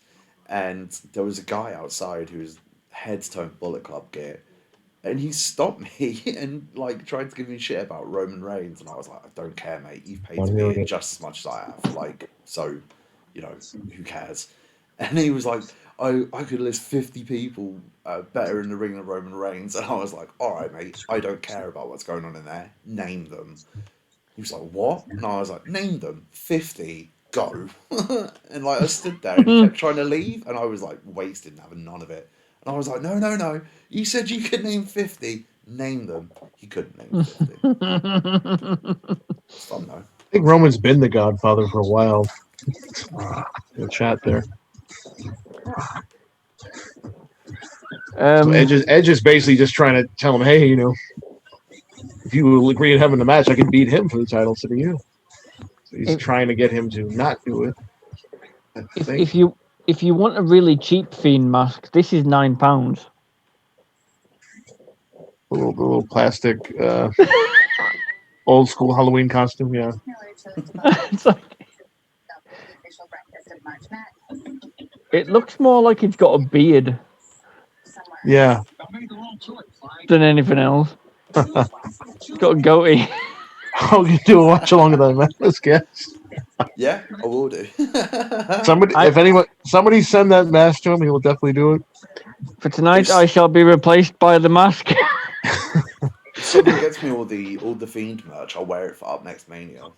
And there was a guy outside who was head to toe in Bullet Club gear, and he stopped me and like tried to give me shit about Roman Reigns, and I was like, I don't care, mate. You've paid Oh, to be here here we just as much as I have, like, so, you know, who cares? And he was like, I could list 50 people better in the ring than Roman Reigns, and I was like, all right, mate, I don't care about what's going on in there. Name them. He was like, what? And I was like, name them. 50. Go. And like I stood there and he kept trying to leave and I was like wasted and having none of it. And I was like, no, no, no. You said you could name 50. Name them. He couldn't name 50. It's fun though. I think Roman's been the Godfather for a while. In the chat there. So Edge is basically just trying to tell him, hey, if you will agree to having the match, I can beat him for the title instead of you. So he's trying to get him to not do it. If you want a really cheap Fiend mask, this is £9. A little plastic, old school Halloween costume, yeah. It's like, it looks more like it's got a beard Yeah. than anything else. It's got a goatee. Oh, you do a watch along of that, man. Let's guess. Yeah, I will do. Somebody send that mask to him, he will definitely do it. For tonight, I shall be replaced by the mask. If someone gets me all the Fiend merch, I'll wear it for Up Next Mania.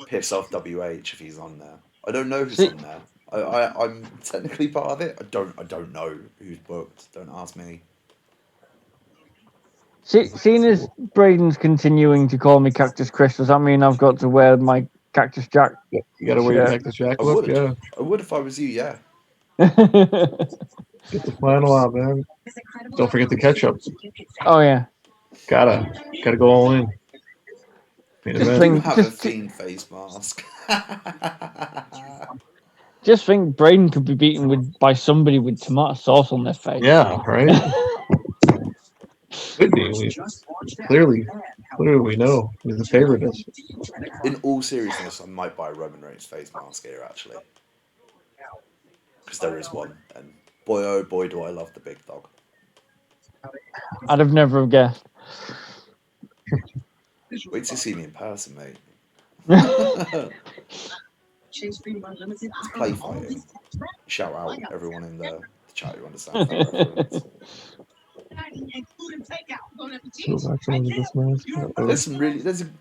Piss off WH if he's on there. I don't know who's on there. I'm technically part of it. I don't know who's booked. Don't ask me. Seeing as Braden's continuing to call me Cactus Chris, does that mean I've got to wear my Cactus Jack? You got to wear your Cactus Jack look, yeah. I would if I was you, yeah. Get the flannel out, man. Don't forget the ketchup. Oh yeah. Gotta go all in. Have a Fiend face mask. Just think Braden could be beaten by somebody with tomato sauce on their face. Yeah, right? Could be. Clearly we know he's the favorite. In all seriousness, I might buy a Roman Reigns face mask here, actually. Because there is one. And boy, oh boy, do I love the big dog. I'd have never guessed. Wait to see me in person, mate. It's play fighting. Shout out everyone in the chat who understands that reference.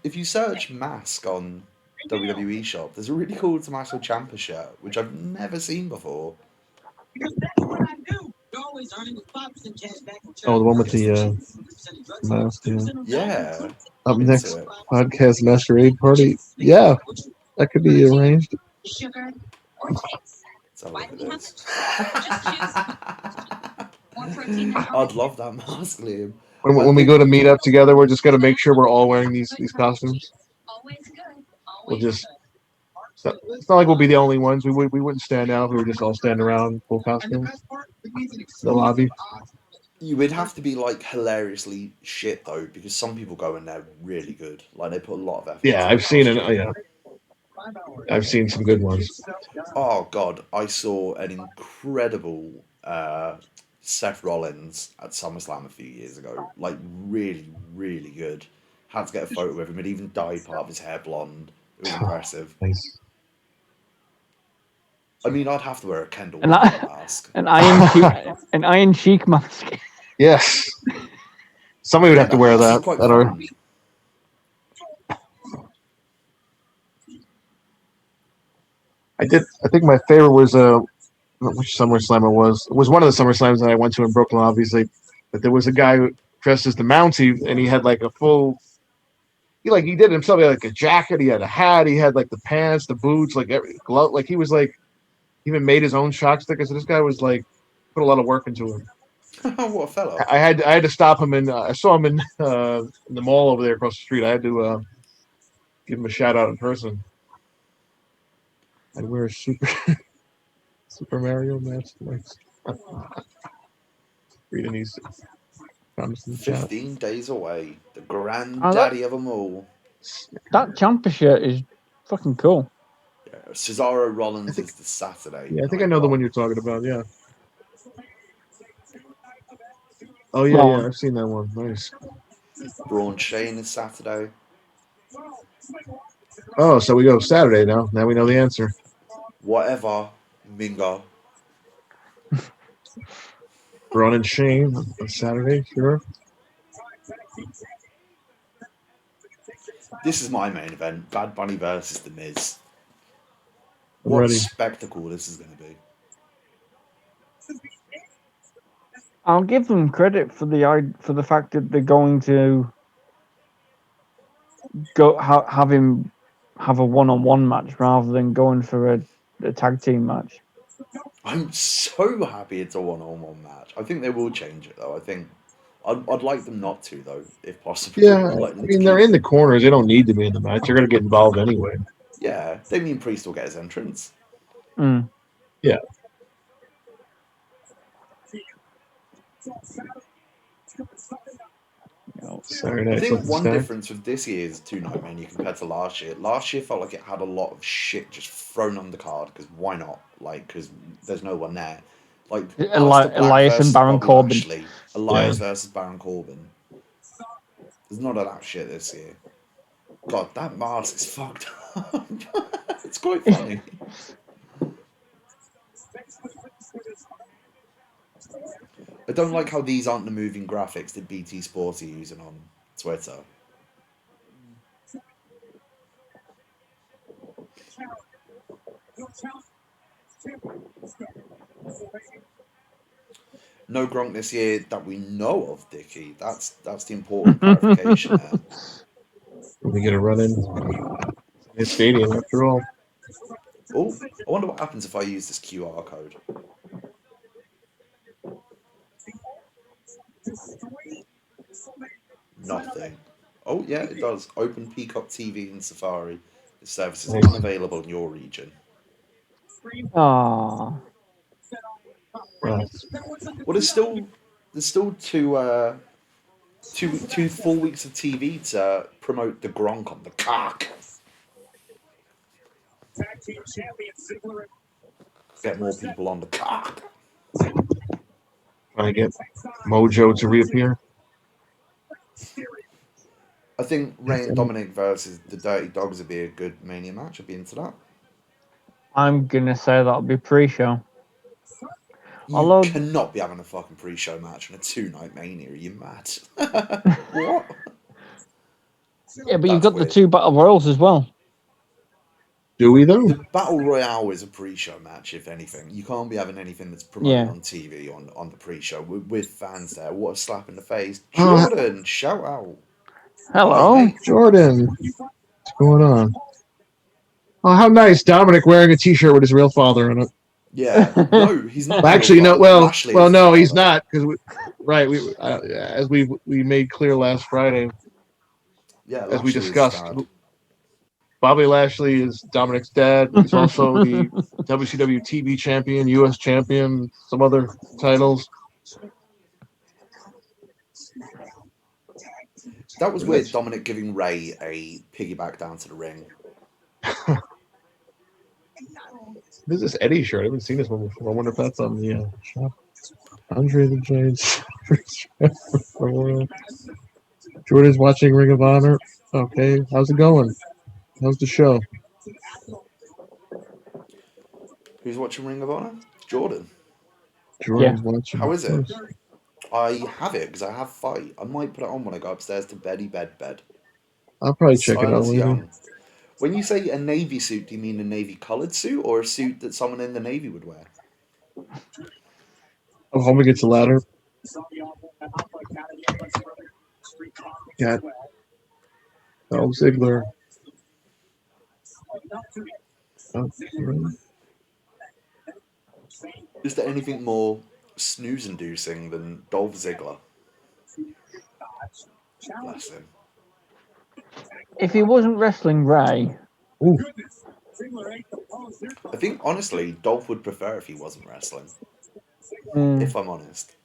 If you search mask on WWE shop, there's a really cool Tommaso Ciampa shirt, which I've never seen before. Oh, the one with the mask, yeah. Up next, podcast masquerade party. Yeah, that could be arranged. Sugar or I'd love that mask, Liam. When we go to meet up together, we're just gonna make sure we're all wearing these costumes. We'll just. It's not like we'll be the only ones. We wouldn't stand out if we were just all standing around in full costumes. The lobby. You would have to be like hilariously shit though, because some people go in there really good. Like they put a lot of effort. Yeah, I've seen it. Yeah, I've seen some good ones. Oh god, I saw an incredible Seth Rollins at SummerSlam a few years ago. Like really, really good. Had to get a photo with him. He'd even dyed part of his hair blonde. It was impressive. Nice. I mean, I'd have to wear a Kendall mask. An Iron Sheik mask. Yes. Somebody would have to wear that. I think my favorite was don't know which SummerSlam it was. It was one of the SummerSlams that I went to in Brooklyn, obviously. But there was a guy who dressed as the Mountie, and he had like a full. He did it himself. He had like a jacket, he had a hat, he had like the pants, the boots, like every glove. Like he was like even made his own shock sticker. So this guy was like put a lot of work into it. What a fella! I had to stop him, and I saw him in the mall over there across the street. I had to give him a shout out in person. I'd wear a Super Mario mask. Reading these comments in the chat. 15 days away, the granddaddy of them all. That champion shirt is fucking cool. Yeah, Cesaro Rollins is the Saturday. Yeah, I think I night know the one. one you're talking about. Yeah. Oh yeah, Braun. yeah, I've seen that one. Nice. Braun Shane is Saturday. Oh, so we go Saturday now. Now we know the answer. Whatever, Mingo. Braun and Shane on Saturday, sure. This is my main event: Bad Bunny versus The Miz. I'm What ready. a spectacle this is going to be. I'll give them credit for the fact that they're going to go have him have a one-on-one match rather than going for a tag team match. I'm so happy it's a one-on-one match. I think they will change it though. I think I'd like them not to though, if possible. Yeah, I'd like I them mean to they're keep- in the corners. They don't need to be in the match. They're gonna get involved anyway. Yeah, Damian Priest will get his entrance. Mm. Yeah. Saturday I night think something one stacked. difference with this year's two-night mania compared to last year. Last year felt like it had a lot of shit just thrown on the card because why not? Like because there's no one there. Like Aleister Black Elias versus and Baron Bobby Corbin. Lashley, Elias versus Baron Corbin. There's none of that shit this year. God, that mask is fucked up. It's quite funny. I don't like how these aren't the moving graphics that BT Sports are using on Twitter. No Gronk this year that we know of, Dickie. That's the important clarification there. We get a run in the stadium after all. Oh, I wonder what happens if I use this QR code. Nothing. Oh yeah, it does. Open Peacock TV and Safari. The service is unavailable in your region. Aww. Well, Well, there's still two full weeks of TV to promote the Gronk on the cock. Get more people on the cock. trying to get Mojo to reappear. I think Ray and Dominic versus the Dirty Dogs would be a good Mania match. I'd be into that. I'm gonna say that'll be pre-show. You Although- cannot be having a fucking pre-show match on a two-night Mania. Are you mad? What? Yeah, but you've That's got the weird. two battle royals as well. Do we though? The Battle Royale is a pre-show match, if anything. You can't be having anything that's promoted Yeah. on TV on the pre-show with fans there. What a slap in the face. Oh. Jordan, shout out. Hello. Hey, mate. Jordan, what's going on? Oh, how nice! Dominic wearing a T-shirt with his real father on it. Yeah, no, he's not. Well, actually, no. Lashley Well, is no, his he's father. not because as we made clear last Friday, Yeah, as we Lashley is discussed, dad. Bobby Lashley is Dominic's dad. He's also the WCW TV champion, US champion, some other titles. That was weird. Dominic giving Ray a piggyback down to the ring. This is Eddie shirt. I haven't seen this one before. I wonder if that's on the shop. Andre the Giant. Jordan's watching Ring of Honor. Okay, how's it going? How's the show? Who's watching Ring of Honor? Jordan. Jordan's watching. How is it? Yes. I have it because I have Fight. I might put it on when I go upstairs to bed. I'll probably check it out Silence later. Young. When you say a navy suit, do you mean a navy coloured suit or a suit that someone in the navy would wear? Oh, Homer gets a ladder. Got Dolph Ziggler. Oh, Is there anything more snooze-inducing than Dolph Ziggler? Bless him. If he wasn't wrestling Ray, ooh, I think honestly, Dolph would prefer if he wasn't wrestling. mm, If I'm honest.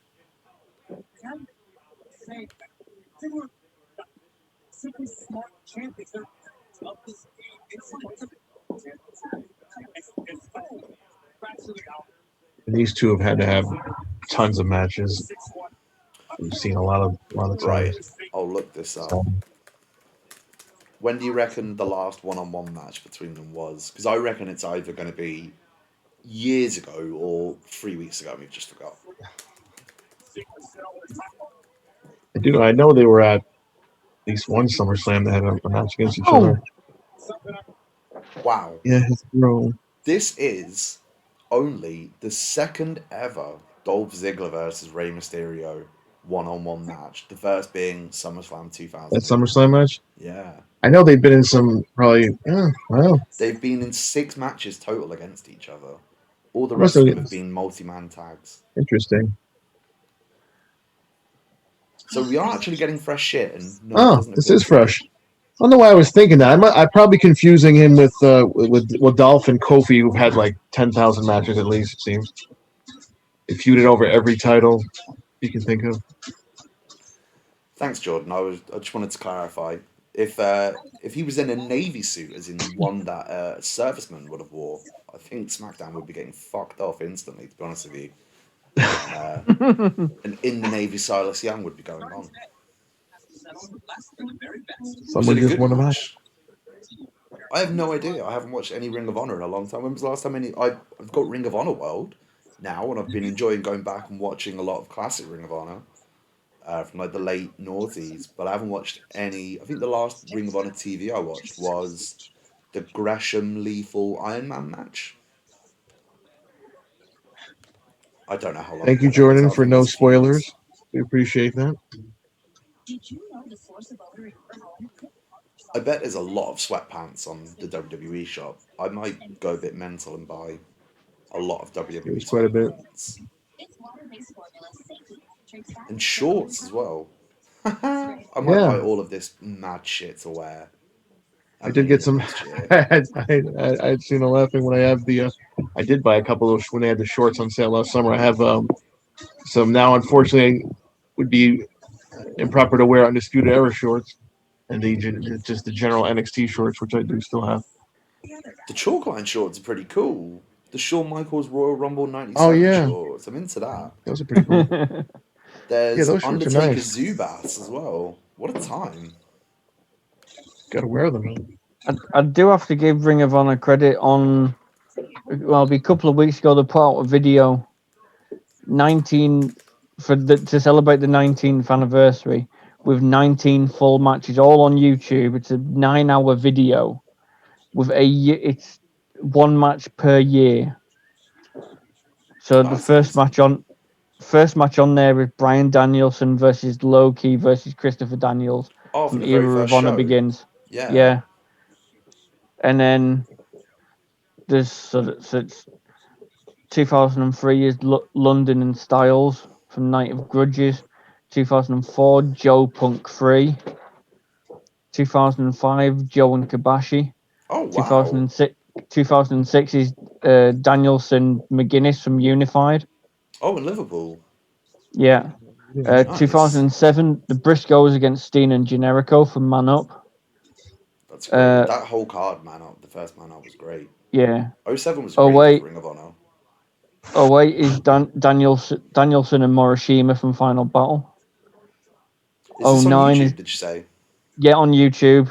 these two have had to have tons of matches. We've seen a lot of times. Right. I'll look this up. So, When do you reckon the last one-on-one match between them was? Because I reckon it's either going to be years ago or 3 weeks ago. We've just forgot. I know they were at least one SummerSlam that had a match against each other. Wow. Yeah, bro. This is only the second ever Dolph Ziggler versus Rey Mysterio one-on-one match. The first being SummerSlam 2000. That SummerSlam match? Yeah. I know they've been in some probably. Yeah, wow. They've been in 6 matches total against each other. All the Must rest of have- them have been multi-man tags. Interesting. So we are actually getting fresh shit, and no, it doesn't This appear is to be. fresh. I don't know why I was thinking that. I'm probably confusing him with Dolph and Kofi, who've had like 10,000 matches at least. It seems they feuded over every title you can think of. Thanks, Jordan. I just wanted to clarify if he was in a navy suit, as in one that a serviceman would have wore, I think SmackDown would be getting fucked off instantly. To be honest with you, and in the navy, Silas Young would be going on. Was Someone it a just good won a match. match? I have no idea. I haven't watched any Ring of Honor in a long time. When was the last time I've got Ring of Honor World now, and I've been enjoying going back and watching a lot of classic Ring of Honor. From like the late noughties, but I haven't watched any. I think the last Ring of Honor TV I watched was the Gresham Lethal Iron Man match. I don't know how long. Thank you, ago that was. Jordan, I for think it no was a few months. spoilers. We appreciate that. Did you know the source of odor in your home could I bet there's a lot of sweatpants on the WWE shop. I might go a bit mental and buy a lot of WWE There's quite a bit. sweatpants It's water-based formula safety penetrates fat. and shorts as well. I might buy all of this mad shit to wear. I did get some. next year. I'd seen a laughing when I have the. I did buy a couple of when they had the shorts on sale last summer. I have some now. Unfortunately, would be improper to wear Undisputed Era shorts, and just the general NXT shorts, which I do still have. The chalkline shorts are pretty cool. The Shawn Michaels Royal Rumble '97 yeah. shorts. I'm into that. Those are pretty cool. There's Yeah, those shorts are Undertaker nice. Zubats as well. What a time! Got to wear them. I do have to give Ring of Honor credit on. Well, a couple of weeks ago they put out a video, 19 to celebrate the 19th anniversary with 19 full matches all on YouTube. It's a 9-hour video with it's one match per year. So the That's first awesome. match on there is Bryan Danielson versus Loki versus Christopher Daniels Oh, from from the very Era of first Honor show. begins. Yeah. Yeah. And then so it's 2003 is London and Styles from Night of Grudges. 2004 Joe Punk 3. 2005 Joe and Kabashi. Oh wow. 2006 is Danielson McGuinness from Unified. Oh, in Liverpool. Yeah. Nice. 2007 the Briscoes against Steen and Generico from Man Up. That's great. That whole card, Man Up, the first Man Up was great. Yeah. 07 was great for Ring of Honor. 08 is Danielson and Morishima from Final Battle. Is this on 09 YouTube, is did you say? yeah, on YouTube.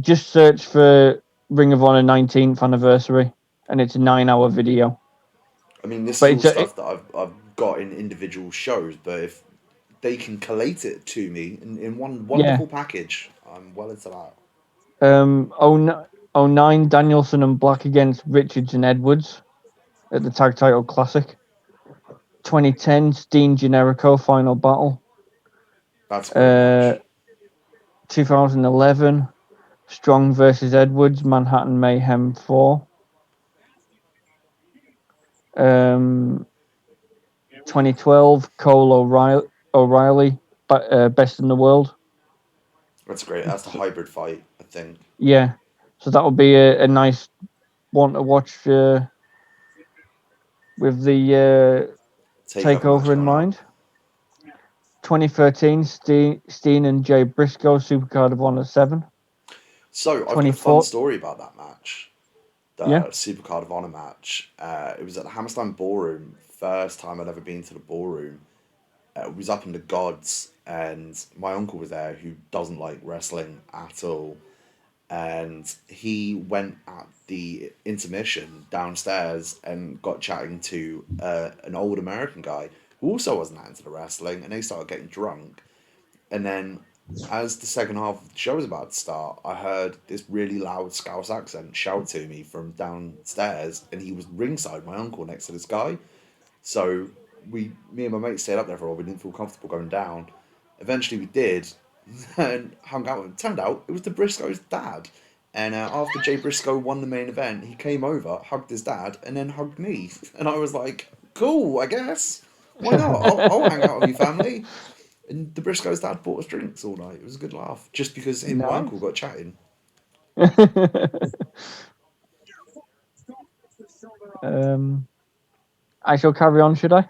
Just search for Ring of Honor 19th anniversary, and it's a 9-hour video. I mean, this But is all it's stuff that I've got in individual shows, but if they can collate it to me in one wonderful package, I'm well into that. 09 Danielson and Black against Richards and Edwards at the Tag Title Classic. 2010 Steen Generico Final Battle. That's a great match. 2011 Strong versus Edwards Manhattan Mayhem 4. 2012 Cole O'Reilly Best in the World. That's great. That's the hybrid fight, I think. Yeah, so that would be a nice one to watch with the takeover in mind. 2013 Steen and Jay Briscoe Supercard of Honor 7. So I've got a fun story about that match. The Supercard of Honor match. It was at the Hammerstein Ballroom. First time I'd ever been to the ballroom. It was up in the gods, and my uncle was there who doesn't like wrestling at all. And he went at the intermission downstairs and got chatting to an old American guy who also wasn't that into the wrestling, and they started getting drunk. And then, as the second half of the show was about to start, I heard this really loud Scouse accent shout to me from downstairs, and he was ringside, my uncle, next to this guy. So me and my mate stayed up there for a while. We didn't feel comfortable going down. Eventually, we did, and hung out with him. Turned out it was the Briscoe's dad. And after Jay Briscoe won the main event, he came over, hugged his dad, and then hugged me. And I was like, "Cool, I guess. Why not? I'll hang out with your family." And the Briscoe's dad bought us drinks all night. It was a good laugh, just because him and my uncle got chatting. I shall carry on, should I?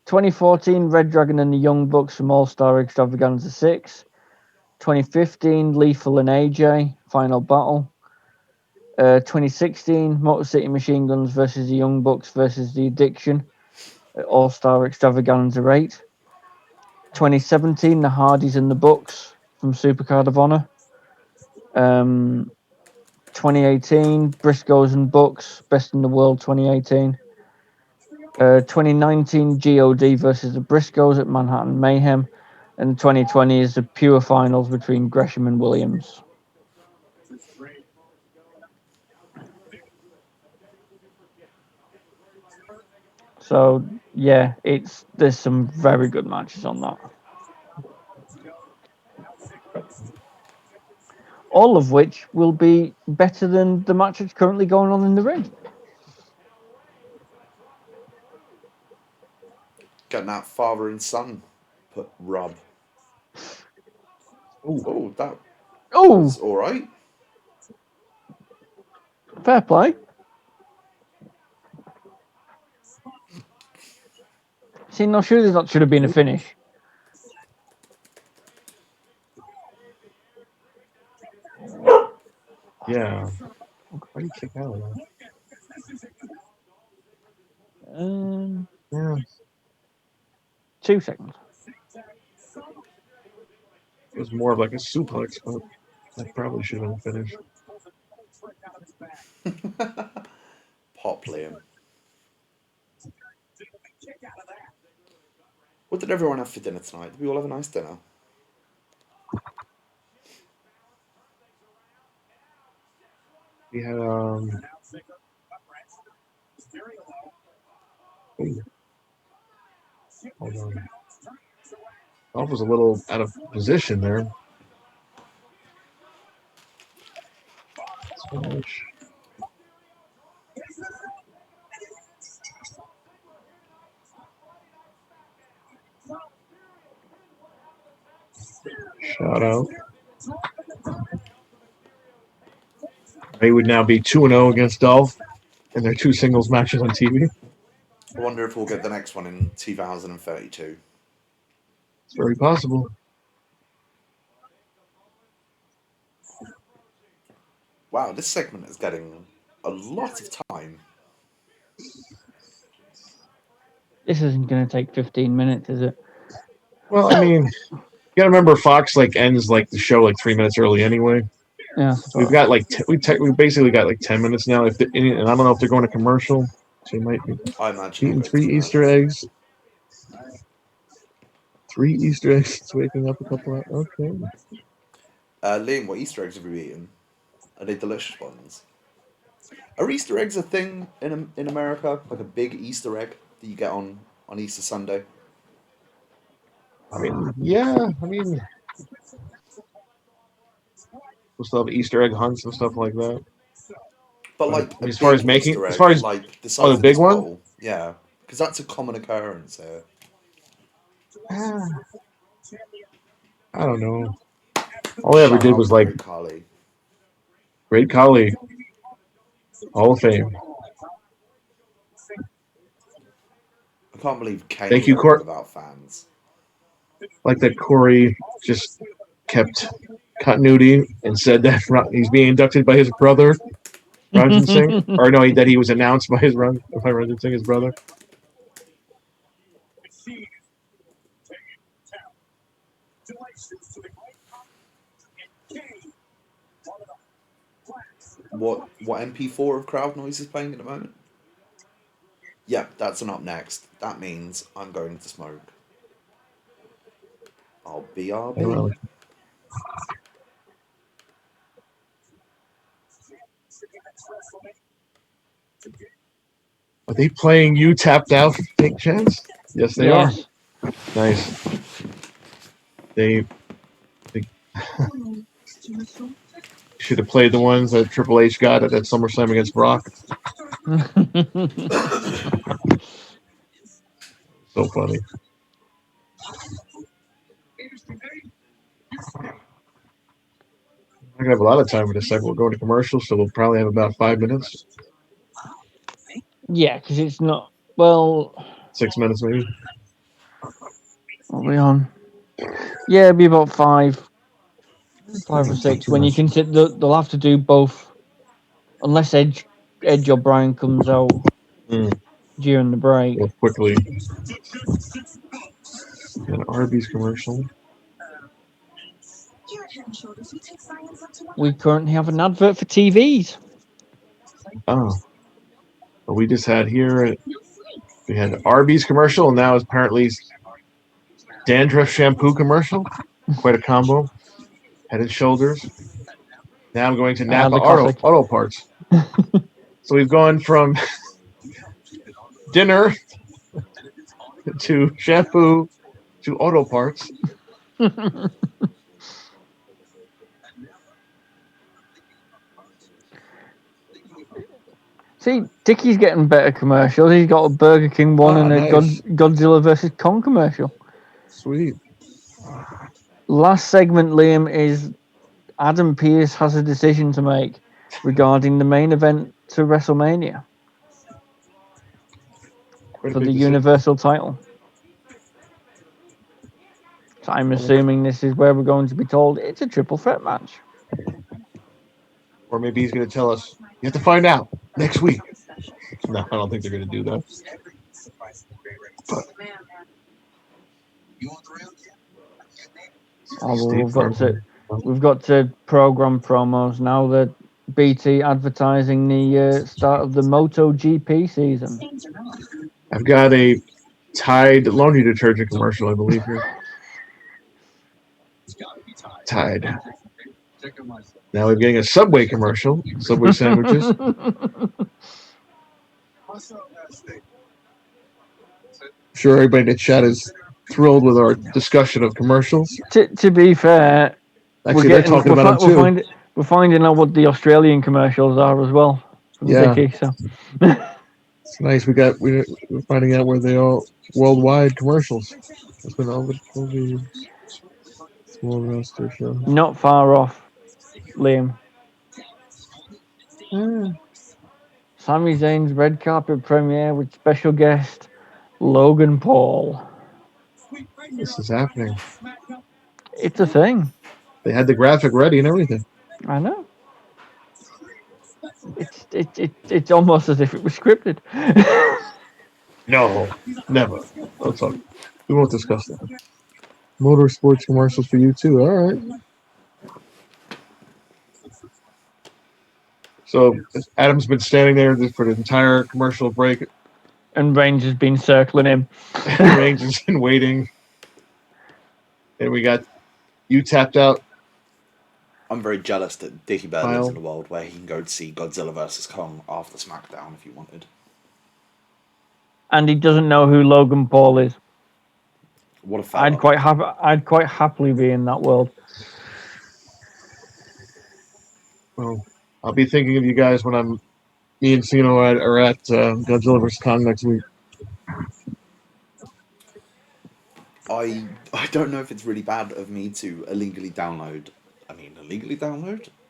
2014 Red Dragon and the Young Bucks from All Star Extravaganza 6. 2015 Lethal and AJ Final Battle. 2016 Motor City Machine Guns versus the Young Bucks versus the Addiction at All Star Extravaganza 8. 2017 the Hardys and the Bucks from Supercard of Honor. 2018 Briscoes and Bucks Best in the World 2018. 2019 God versus the Briscoes at Manhattan Mayhem, and 2020 is the pure finals between Gresham and Williams. So yeah, there's some very good matches on that. All of which will be better than the match that's currently going on in the ring. Getting that father and son rub. Oh, that was all right. Fair play. See, no, surely that should have been a finish. Yeah. Why do you kick out of that? Yeah. 2 seconds. It was more of like a suplex, but that probably should have been finished. Pop Liam. What did everyone have for dinner tonight? Did we all have a nice dinner? We had hold on. Golf was a little out of position there. Shout out. They would now be 2-0 against Dolph in their 2 singles matches on TV. I wonder if we'll get the next one in 2032. It's very possible. Wow, this segment is getting a lot of time. This isn't going to take 15 minutes, is it? Well, I mean, you got to remember Fox ends the show 3 minutes early anyway. Yeah. So we've got we basically got 10 minutes now. And I don't know if they're going to commercial. So you might be eating 3 Easter eggs. 3 Easter eggs. It's waking up a couple of okay. Liam, what Easter eggs have you eaten? Are they delicious ones? Are Easter eggs a thing in America? Like a big Easter egg that you get on Easter Sunday? I mean, yeah. I mean, we'll still have Easter egg hunts and stuff like that. But But like I a mean, as far as big making, Easter as egg, far as like the oh, size the of big this one. bottle, yeah, because that's a common occurrence here. I don't know. All I ever Shout did out was like Great Khali. Great Khali, Hall of Fame. I can't believe Thank Kenny's you, not one Court. without fans. Like that Corey just kept continuity and said that he's being inducted by his brother, Ranjan Singh. Or no, that he was announced by Ranjan Singh, his brother. What MP4 of crowd noise is playing at the moment? Yeah, that's an up next. That means I'm going to smoke. I'll I don't BRB. know. Are they playing You Tapped Out, Fake Chance? Yes, they are. Yes. Nice. They should have played the ones that Triple H got at that SummerSlam against Brock. So funny. We're gonna have a lot of time in a second. We're going to commercials, so we'll probably have about 5 minutes, Yeah, because it's not. Well, 6 minutes maybe. what are we on? Yeah, it'll be about 5 or 6. When you consider they'll have to do both, unless Edge or Brian comes out during the break. Real quickly. An Arby's commercial. Here at Head and Shoulders, we take science up to one. We currently have an advert for TVs. Oh. But we just had here, we had an Arby's commercial, and now apparently dandruff shampoo commercial. Quite a combo. Head and Shoulders. Now I'm going to Napa The classic. Auto Parts. So we've gone from dinner to shampoo to auto parts. See, Dickie's getting better commercials. He's got a Burger King one and a Nice. Godzilla versus Kong commercial. Sweet. Last segment, Liam, is Adam Pearce has a decision to make regarding the main event to WrestleMania Quite a for big the decision. Universal title. So I'm assuming this is where we're going to be told it's a triple threat match. Or maybe he's going to tell us, you have to find out next week. No, I don't think they're going to do that. But We've got to program promos now that BT advertising the start of the MotoGP season. I've got a Tide laundry detergent commercial, I believe here. Tide. Now we're getting a Subway commercial. Subway sandwiches. I'm sure everybody in the chat is thrilled with our discussion of commercials. To be fair, Actually, they're talking about them too. We're finding out what the Australian commercials are as well from Dickie. So it's nice. We're finding out where they all worldwide commercials. It's been all the small roster show. Not far off, Liam. Sami Zayn's red carpet premiere with special guest Logan Paul. This is happening. It's a thing. They had the graphic ready and everything. I know. It's almost as if it was scripted. No, never. We won't discuss that. Motorsports commercials for you too. All right. So Adam's been standing there for the entire commercial break. And Range has been circling him. Range has been waiting. And we got You Tapped Out. I'm very jealous that Dickie Bear lives Kyle. in a world where he can go to see Godzilla vs Kong after SmackDown if he wanted. And he doesn't know who Logan Paul is. What a fella. I'd quite happily be in that world. Well, I'll be thinking of you guys when me and Cino are at Godzilla vs Kong next week. I don't know if it's really bad of me to illegally download,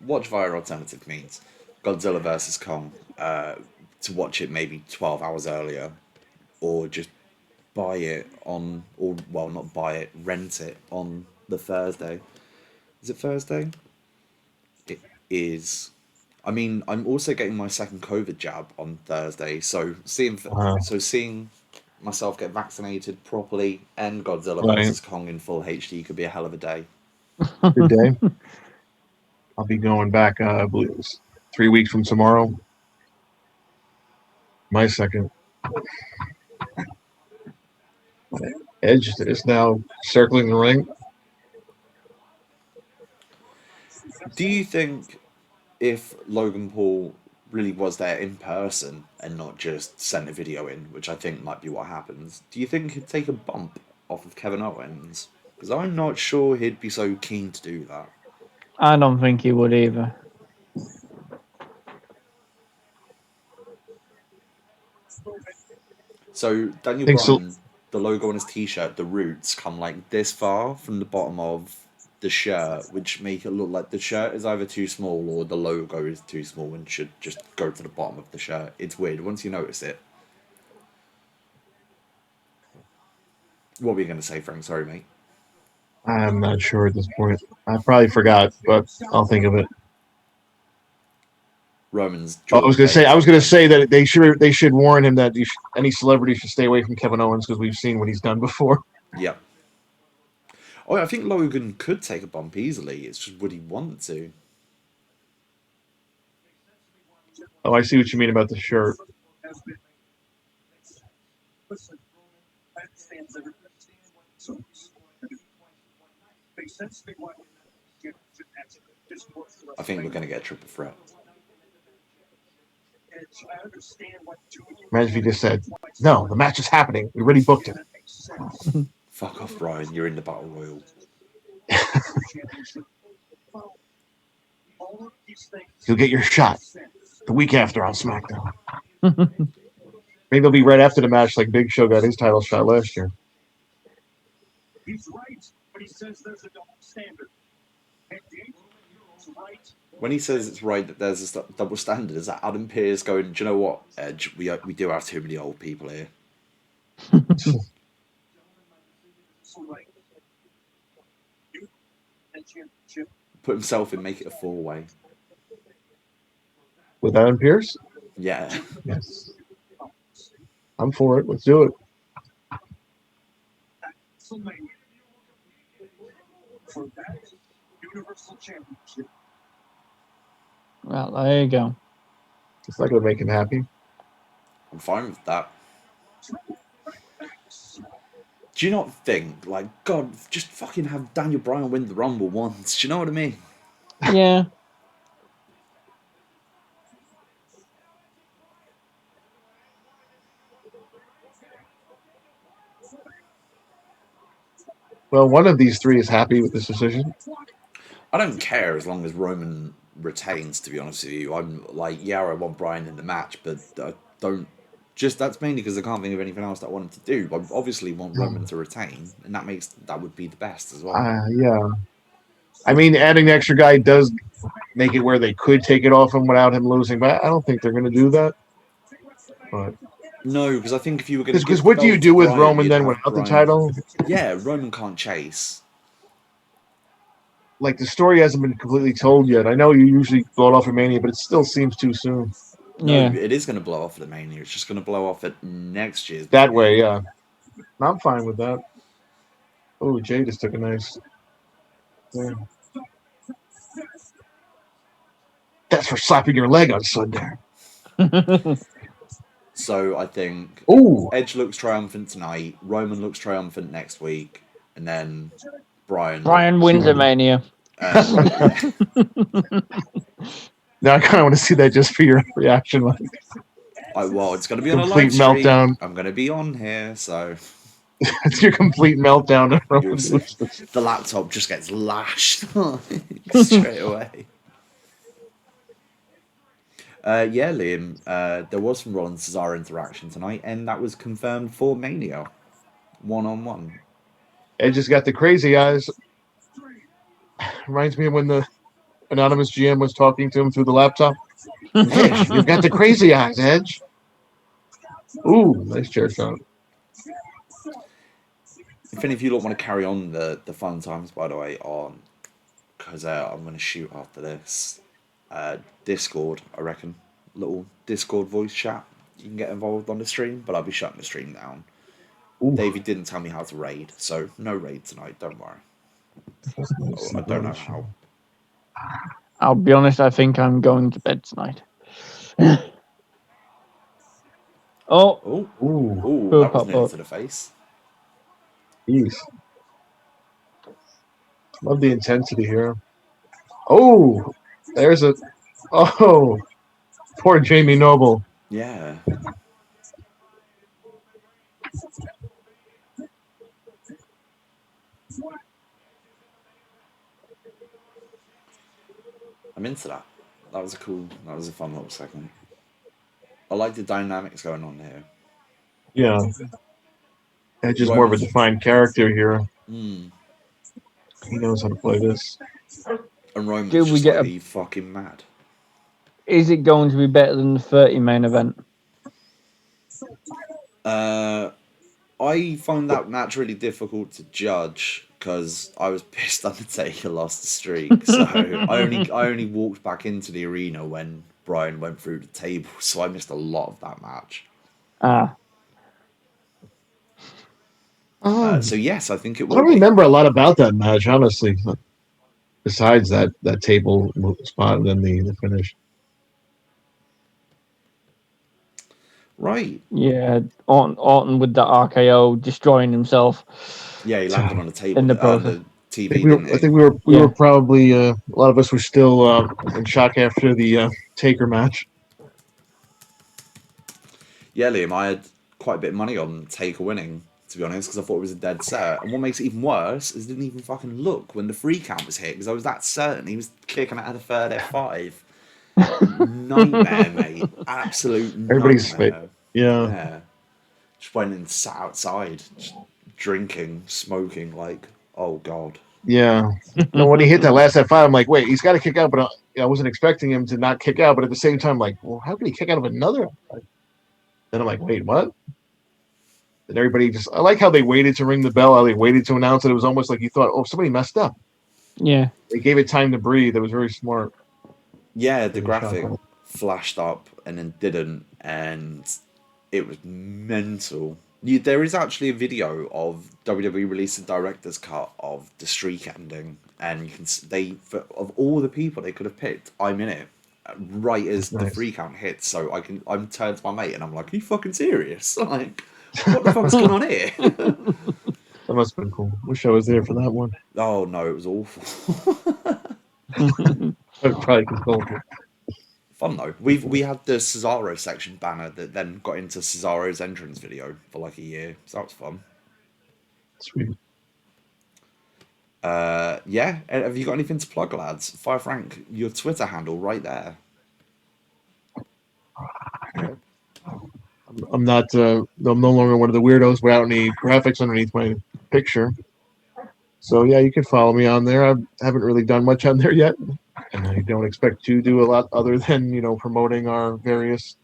watch via alternative means, Godzilla vs Kong, to watch it maybe 12 hours earlier, or just buy it on, or well, not buy it, rent it on the Thursday. Is it Thursday? It is. I mean, I'm also getting my second COVID jab on Thursday, so seeing myself get vaccinated properly and Godzilla Right. vs Kong in full HD could be a hell of a day. Good day. I'll be going back, I believe it's 3 weeks from tomorrow. My second. Edge is now circling the ring. Do you think if Logan Paul really was there in person and not just sent a video in, which I think might be what happens, do you think he'd take a bump off of Kevin Owens? Because I'm not sure he'd be so keen to do that. I don't think he would either. So Daniel Think so. Bryan, the logo on his t-shirt, the roots come like this far from the bottom of the shirt, which make it look like the shirt is either too small or the logo is too small and should just go to the bottom of the shirt. It's weird once you notice it. What were you going to say, Frank? Sorry, mate. I'm not sure at this point. I probably forgot, but I'll think of it. Roman's. I was gonna say that they should warn him that any celebrity should stay away from Kevin Owens because we've seen what he's done before. Yeah. Oh, I think Logan could take a bump easily. It's just would he want to? Oh, I see what you mean about the shirt. Listen, I understand everything. So, makes sense to me why you just work for us. I think we're going to get a triple threat. I understand what Imagine if he just said, "No, the match is happening. We already booked it." Fuck off, Brian. You're in the Battle Royal. You'll get your shot the week after on SmackDown. Maybe it'll be right after the match, like Big Show got his title shot last year. He's right, but he says there's a double standard. And Dave is right. When he says it's right that there's a double standard, is that Adam Pearce going, do you know what, Edge, we do have too many old people here. So, like, you and championship. Put himself in, make it a four-way. With Adam Pearce? Yeah. Yes. I'm for it. Let's do it. For that Universal Championship. Well, there you go. It's not going to make him happy. I'm fine with that. Do you not think, like, God, just fucking have Daniel Bryan win the Rumble once? Do you know what I mean? Yeah. Well, one of these three is happy with this decision. I don't care as long as Roman retains, to be honest with you. I'm like, yeah, I want Bryan in the match, but I don't. Just that's mainly because I can't think of anything else that I want him to do. I obviously want Roman to retain, and that would be the best as well. Yeah. I mean, adding the extra guy does make it where they could take it off him without him losing, but I don't think they're going to do that. But no, because I think if you were going to, because what do you do with Roman then without the title? Yeah, Roman can't chase. Like the story hasn't been completely told yet. I know you usually blow it off at Mania, but it still seems too soon. No, yeah. It is going to blow off at Mania. It's just going to blow off at next year's. That way, yeah. I'm fine with that. Oh, Jay just took a nice. Yeah. That's for slapping your leg on Sunday. So I think Edge looks triumphant tonight. Roman looks triumphant next week, and then Bryan wins at Mania. Yeah. Now I kind of want to see that just for your reaction. Like, Well, it's going to be on a complete live stream. meltdown. I'm going to be on here, so It's your complete meltdown. you'll see. The laptop just gets lashed straight away. Yeah, Liam, there was some Rollins Cesaro interaction tonight, and that was confirmed for Mania 1-on-1. Edge just got the crazy eyes. Reminds me of when the anonymous GM was talking to him through the laptop. Edge, you've got the crazy eyes, Edge. Ooh, nice chair shot. If any of you lot want to carry on the fun times, by the way, because I'm going to shoot after this. Discord, I reckon. Little Discord voice chat. You can get involved on the stream, but I'll be shutting the stream down. Ooh. David didn't tell me how to raid, so no raid tonight, don't worry. I don't know how. I'll be honest, I think I'm going to bed tonight. Oh, Ooh, That was nearly to the face. jeez. Love the intensity here. Oh, there's a. Oh, poor Jamie Noble. Yeah. I'm into that. That was a fun little segment. I like the dynamics going on here. Yeah. Edge is more of a defined character here. Mm. He knows how to play this. And Roman's Did we just get like, a- are you fucking mad? is it going to be better than the 30 main event? I find that match really difficult to judge because I was pissed Undertaker lost the streak. So I only walked back into the arena when Brian went through the table, so I missed a lot of that match. So yes, I think it will. I don't remember a lot about that match, honestly. Besides that table spot and then the finish. Right. Yeah, Orton with the RKO destroying himself. Yeah, he landed on the table In the on process. the TV. I think we were probably a lot of us were still in shock after the Taker match. Yeah, Liam, I had quite a bit of money on Taker winning, to be honest, because I thought it was a dead set. And what makes it even worse is I didn't even fucking look when the 3 count was hit, because I was that certain he was kicking out of the third F5. Nightmare, mate. Absolute Everybody's nightmare. Yeah. Just went and sat outside, just drinking, smoking, like, oh god. Yeah. No, when he hit that last F5, I'm like, wait, he's got to kick out, but I wasn't expecting him to not kick out. But at the same time, like, well, how could he kick out of another F5? Then I'm like, wait, what? And everybody I like how they waited to ring the bell, how they waited to announce it. It was almost like you thought, oh, somebody messed up. Yeah. They gave it time to breathe. It was very smart. Yeah, the graphic flashed up and then didn't, and it was mental. There is actually a video of WWE released a director's cut of the streak ending, and you can of all the people they could have picked, I'm in it right as the 3 count hits. So I'm turned to my mate and I'm like, are you fucking serious? Like, what the fuck's going on here? That must have been cool. Wish I was there for that one. Oh no, it was awful. Probably controlled it. Fun though. We had the Cesaro section banner that then got into Cesaro's entrance video for like a year, so that was fun. Sweet. Yeah. Have you got anything to plug, lads? Fire Frank, your Twitter handle right there. I'm not. I'm no longer one of the weirdos without any graphics underneath my picture. So yeah, you can follow me on there. I haven't really done much on there yet, and I don't expect to do a lot other than promoting our various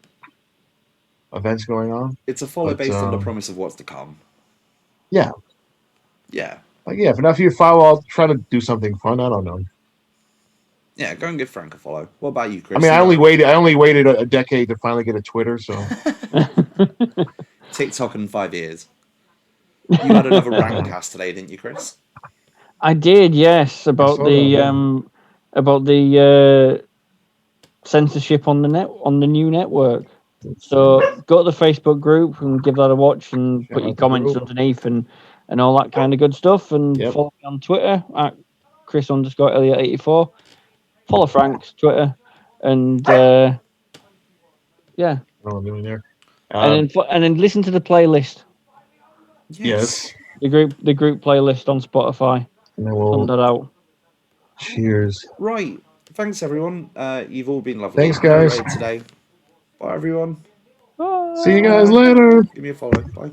events going on. It's a follow based on the promise of what's to come. Yeah. Yeah. Like if enough of you follow, I'll try to do something fun. I don't know. Yeah, go and give Frank a follow. What about you, Chris? I mean, I only waited a decade to finally get a Twitter. So TikTok in 5 years. You had another rantcast today, didn't you, Chris? I did, yes, about the censorship on the new network. So go to the Facebook group and give that a watch and put your comments underneath and all that kind of good stuff. And follow me on Twitter at Chris_Elliot84. Follow Frank's Twitter, and yeah, what I'm doing there. and then listen to the playlist, Yes. the group playlist on Spotify. And then Hunt that out. cheers. Right. Thanks, everyone. You've all been lovely. Thanks, guys. Today. Bye, everyone. See you guys later. Give me a follow. Bye.